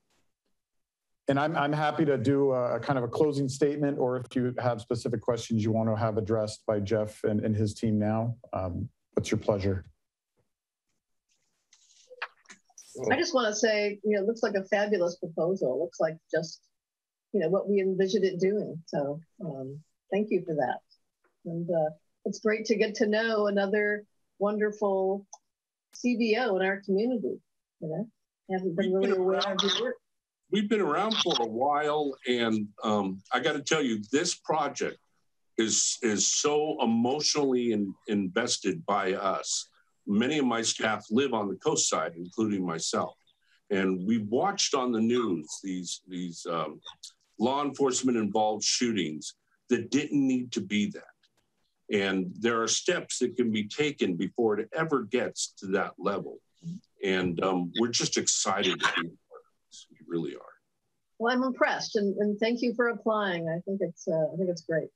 And I'm happy to do a kind of a closing statement, or if you have specific questions you want to have addressed by Jeff and his team now, what's your pleasure? I just want to say, it looks like a fabulous proposal. It looks like just, what we envisioned it doing. So thank you for that. And it's great to get to know another wonderful CBO in our community. Haven't been really aware of your work. We've been around for a while, and I got to tell you, this project is so emotionally invested by us. Many of my staff live on the coast side, including myself. And we watched on the news these law enforcement involved shootings that didn't need to be that. And there are steps that can be taken before it ever gets to that level. And we're just excited to be part of this. We really are. Well, I'm impressed, and thank you for applying. I think it's great.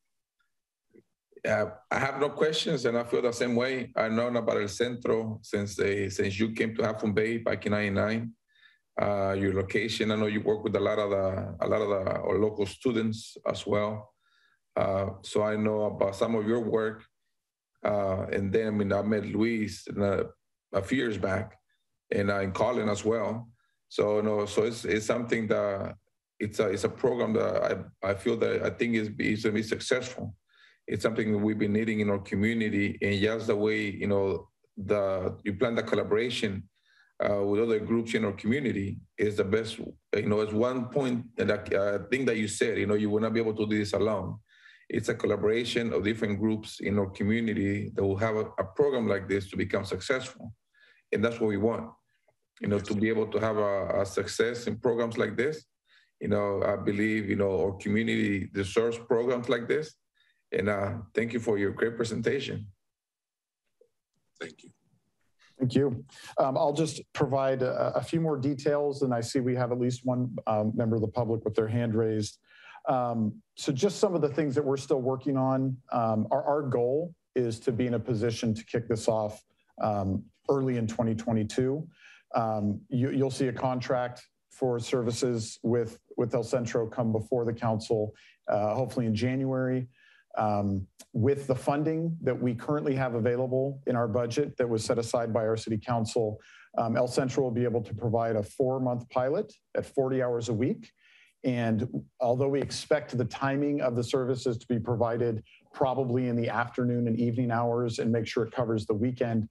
I have no questions, and I feel the same way. I've known about El Centro since you came to Half Moon Bay back in '99. Your location, I know you work with a lot of the local students as well. So I know about some of your work. And then I met Luis a few years back, and in Colin as well. So it's something that it's a program that I feel that I think is going to be successful. It's something that we've been needing in our community, and just the way you plan the collaboration with other groups in our community is the best. It's one point that thing that you said. You will not be able to do this alone. It's a collaboration of different groups in our community that will have a program like this to become successful, and that's what we want. To be able to have a success in programs like this. I believe our community deserves programs like this. And thank you for your great presentation. Thank you. Thank you. I'll just provide a few more details, and I see we have at least one member of the public with their hand raised. So just some of the things that we're still working on. Our goal is to be in a position to kick this off early in 2022. You'll see a contract for services with El Centro come before the council, hopefully in January. With the funding that we currently have available in our budget that was set aside by our city council, El Centro will be able to provide a 4-month pilot at 40 hours a week. And although we expect the timing of the services to be provided probably in the afternoon and evening hours and make sure it covers the weekend,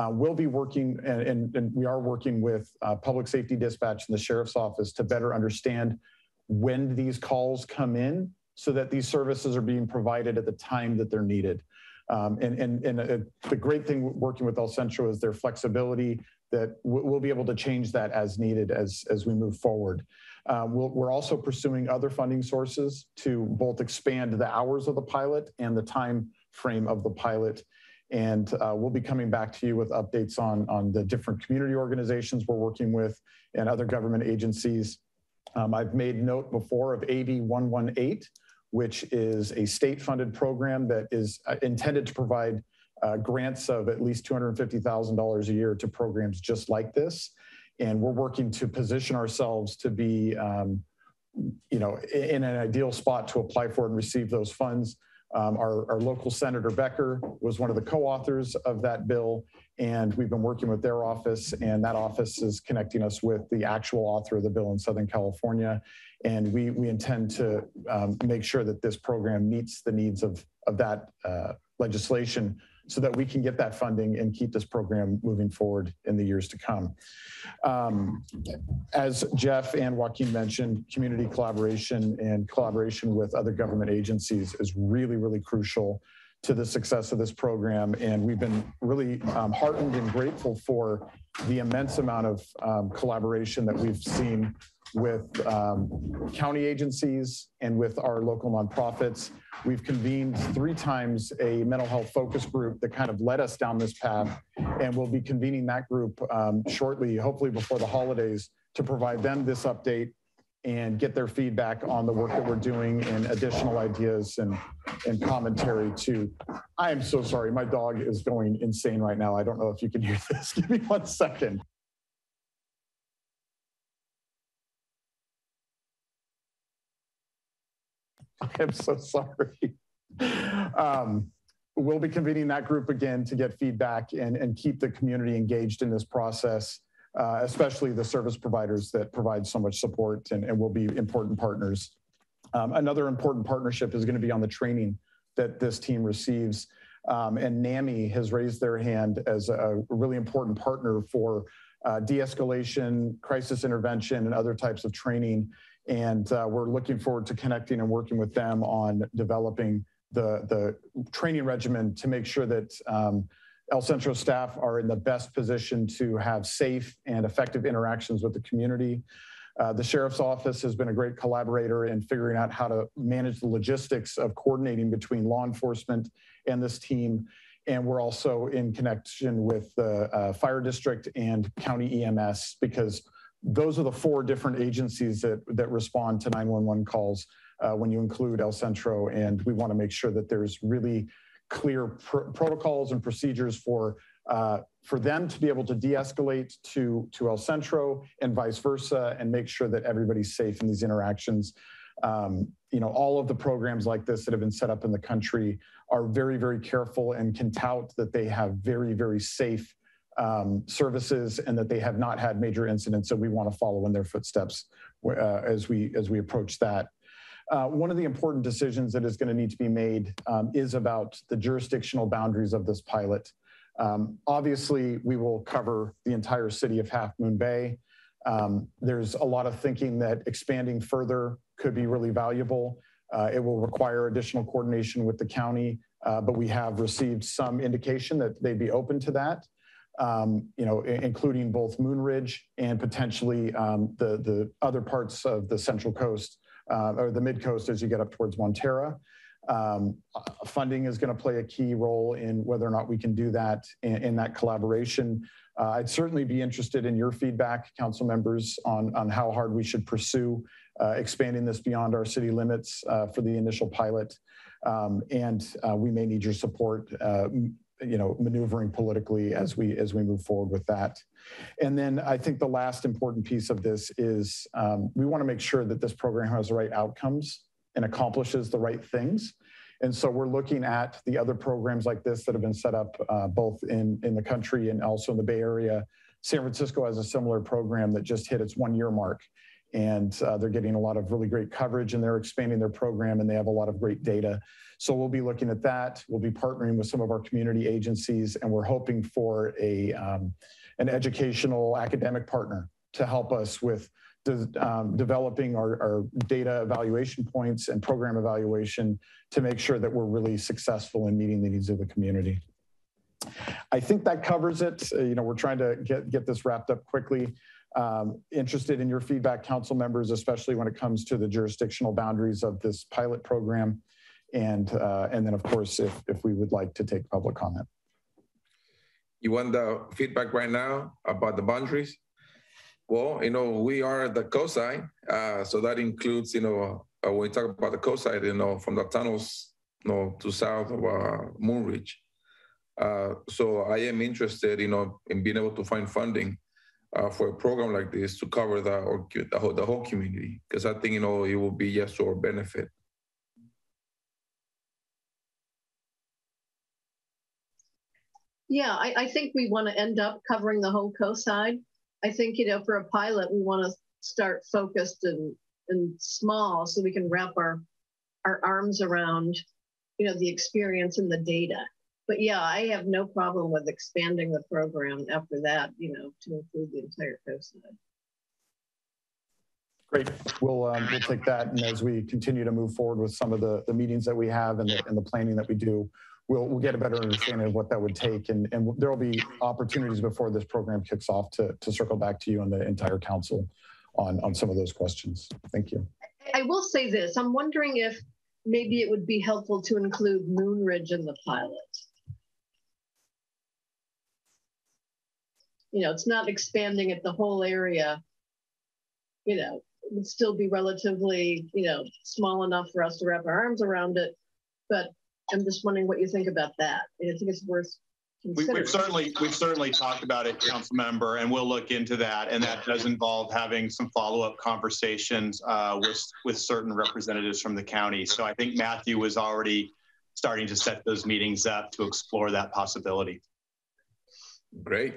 we'll be working, and we are working with Public Safety Dispatch and the Sheriff's Office to better understand when these calls come in so that these services are being provided at the time that they're needed. The great thing working with El Centro is their flexibility that we'll be able to change that as needed as we move forward. We're also pursuing other funding sources to both expand the hours of the pilot and the time frame of the pilot. And we'll be coming back to you with updates on the different community organizations we're working with and other government agencies. I've made note before of AB 118, which is a state-funded program that is intended to provide grants of at least $250,000 a year to programs just like this. And we're working to position ourselves to be, in an ideal spot to apply for and receive those funds. Our local Senator Becker was one of the co-authors of that bill, and we've been working with their office, and that office is connecting us with the actual author of the bill in Southern California. And we intend to make sure that this program meets the needs of that legislation so that we can get that funding and keep this program moving forward in the years to come. As Jeff and Joaquin mentioned, community collaboration and collaboration with other government agencies is really, really crucial to the success of this program. And we've been really heartened and grateful for the immense amount of collaboration that we've seen with county agencies and with our local nonprofits. We've convened 3 times a mental health focus group that kind of led us down this path. And we'll be convening that group shortly, hopefully before the holidays, to provide them this update and get their feedback on the work that we're doing and additional ideas and commentary too. I am so sorry, my dog is going insane right now. I don't know if you can hear this. Give me 1 second. I'm so sorry. We'll be convening that group again to get feedback and keep the community engaged in this process, especially the service providers that provide so much support and will be important partners. Another important partnership is going to be on the training that this team receives. And NAMI has raised their hand as a really important partner for de-escalation, crisis intervention, and other types of training. And we're looking forward to connecting and working with them on developing the training regimen to make sure that El Centro staff are in the best position to have safe and effective interactions with the community. The Sheriff's Office has been a great collaborator in figuring out how to manage the logistics of coordinating between law enforcement and this team. And we're also in connection with the fire district and county EMS, because those are the 4 different agencies that respond to 911 calls when you include El Centro. And we want to make sure that there's really clear protocols and procedures for them to be able to de-escalate to El Centro and vice versa, and make sure that everybody's safe in these interactions. All of the programs like this that have been set up in the country are very, very careful and can tout that they have very, very safe services and that they have not had major incidents. So we want to follow in their footsteps as we approach that. One of the important decisions that is going to need to be made is about the jurisdictional boundaries of this pilot. Obviously, we will cover the entire city of Half Moon Bay. There's a lot of thinking that expanding further could be really valuable. It will require additional coordination with the county, but we have received some indication that they'd be open to that. Including both Moon Ridge and potentially the other parts of the Central Coast or the Mid Coast as you get up towards Montera. Funding is going to play a key role in whether or not we can do that in that collaboration. I'd certainly be interested in your feedback, council members, on how hard we should pursue expanding this beyond our city limits for the initial pilot. We may need your support maneuvering politically as we move forward with that. And then I think the last important piece of this is we want to make sure that this program has the right outcomes and accomplishes the right things. And so we're looking at the other programs like this that have been set up both in the country and also in the Bay Area. San Francisco has a similar program that just hit its 1-year mark. And they're getting a lot of really great coverage, and they're expanding their program, and they have a lot of great data. So we'll be looking at that. We'll be partnering with some of our community agencies, and we're hoping for an educational academic partner to help us with developing our data evaluation points and program evaluation to make sure that we're really successful in meeting the needs of the community. I think that covers it. We're trying to get this wrapped up quickly. Interested in your feedback, council members, especially when it comes to the jurisdictional boundaries of this pilot program. And then, of course, if we would like to take public comment. You want the feedback right now about the boundaries? Well, we are the coast side. So that includes, when we talk about the coast side, from the tunnels, to south of Moonridge. So I am interested, in being able to find funding for a program like this to cover the whole community, because I think, it will be just to our benefit. Yeah, I think we want to end up covering the whole coast side. I think, for a pilot, we want to start focused and small so we can wrap our arms around, the experience and the data. But yeah, I have no problem with expanding the program after that, to include the entire coastline. Great. We'll take that, and as we continue to move forward with some of the meetings that we have and the planning that we do, we'll get a better understanding of what that would take, and there will be opportunities before this program kicks off to circle back to you and the entire council on some of those questions. Thank you. I will say this. I'm wondering if maybe it would be helpful to include Moonridge in the pilot. It's not expanding it the whole area. It would still be relatively, small enough for us to wrap our arms around it. But I'm just wondering what you think about that. I think it's worth considering. We've certainly talked about it, council member, and we'll look into that. And that does involve having some follow-up conversations with certain representatives from the county. So I think Matthew was already starting to set those meetings up to explore that possibility. Great.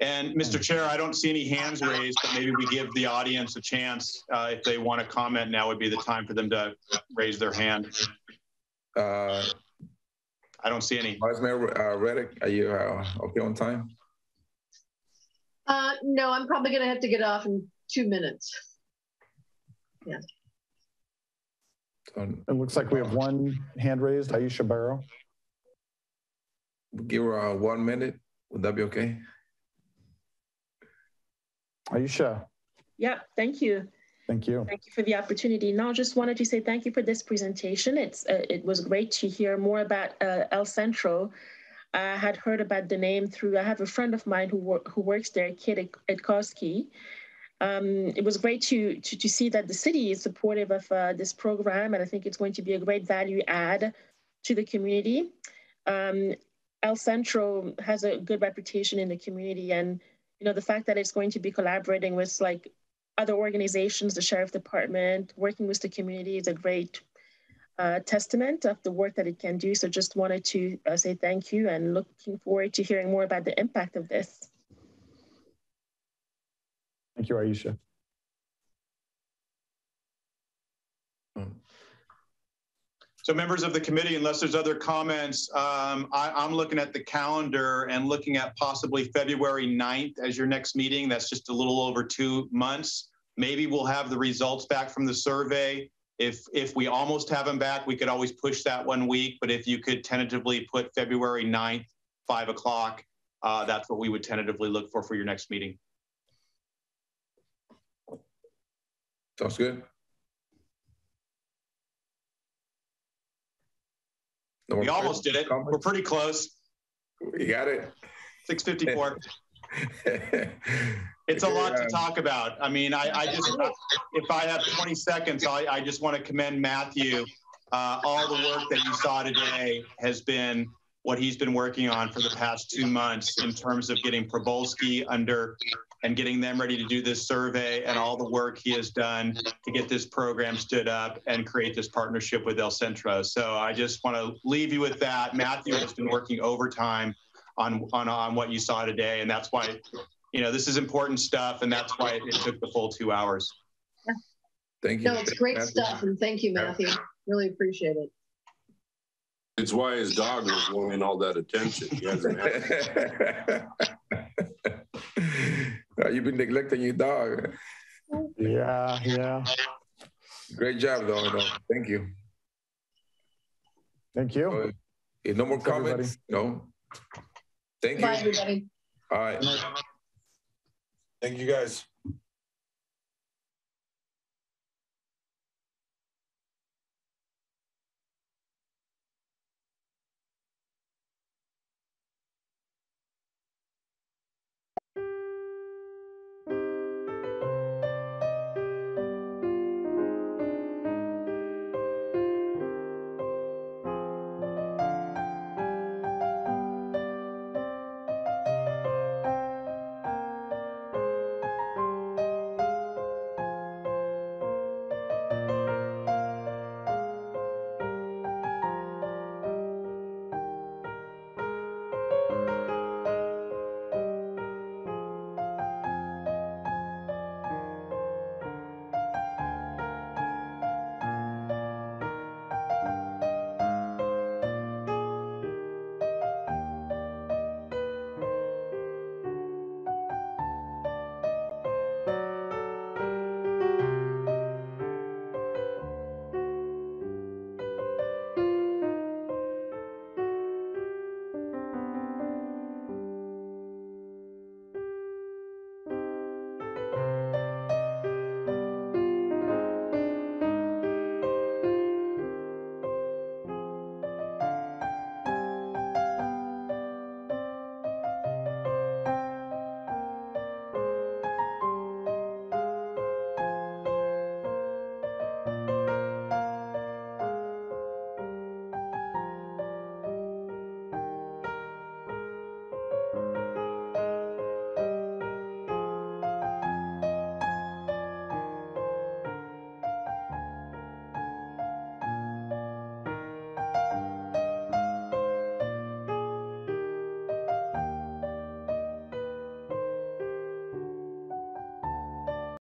And Mr. Chair, I don't see any hands raised, but maybe we give the audience a chance if they want to comment. Now would be the time for them to raise their hand. I don't see any. Vice Mayor Reddick, are you okay on time? No, I'm probably going to have to get off in 2 minutes. Yeah. It looks like we have one hand raised, Aisha Barrow. Give her 1 minute. Would that be okay? Aisha. Yeah, thank you. Thank you. Thank you for the opportunity. Now, just wanted to say thank you for this presentation. It was great to hear more about El Centro. I had heard about the name through, I have a friend of mine who works there, Kit Edkowski. It was great to see that the city is supportive of this program, and I think it's going to be a great value add to the community. El Centro has a good reputation in the community, and the fact that it's going to be collaborating with other organizations, the Sheriff Department, working with the community is a great testament of the work that it can do. So just wanted to say thank you, and looking forward to hearing more about the impact of this. Thank you, Aisha. So members of the committee, unless there's other comments, I'm looking at the calendar and looking at possibly February 9th as your next meeting. That's just a little over 2 months. Maybe we'll have the results back from the survey. If we almost have them back, we could always push that 1 week. But if you could tentatively put February 9th, 5 o'clock, that's what we would tentatively look for your next meeting. Sounds good. We almost did it. We're pretty close. We got it. 6:54. It's a lot to talk about. I mean, if I have 20 seconds, I just want to commend Matthew all the work that you saw today has been what he's been working on for the past 2 months in terms of getting Probolski under and getting them ready to do this survey, and all the work he has done to get this program stood up and create this partnership with El Centro. So I just want to leave you with that. Matthew has been working overtime on what you saw today, and that's why, you know, this is important stuff, and that's why it took the full 2 hours. Yeah. Thank you. No, it's great stuff, and thank you, Matthew. Really appreciate it. It's why his dog was wanting all that attention. He hasn't had You've been neglecting your dog. Yeah. Great job, though. Thank you. Thank you. If no more comments, no. Thank you. Bye, everybody. All right. Thank you, guys.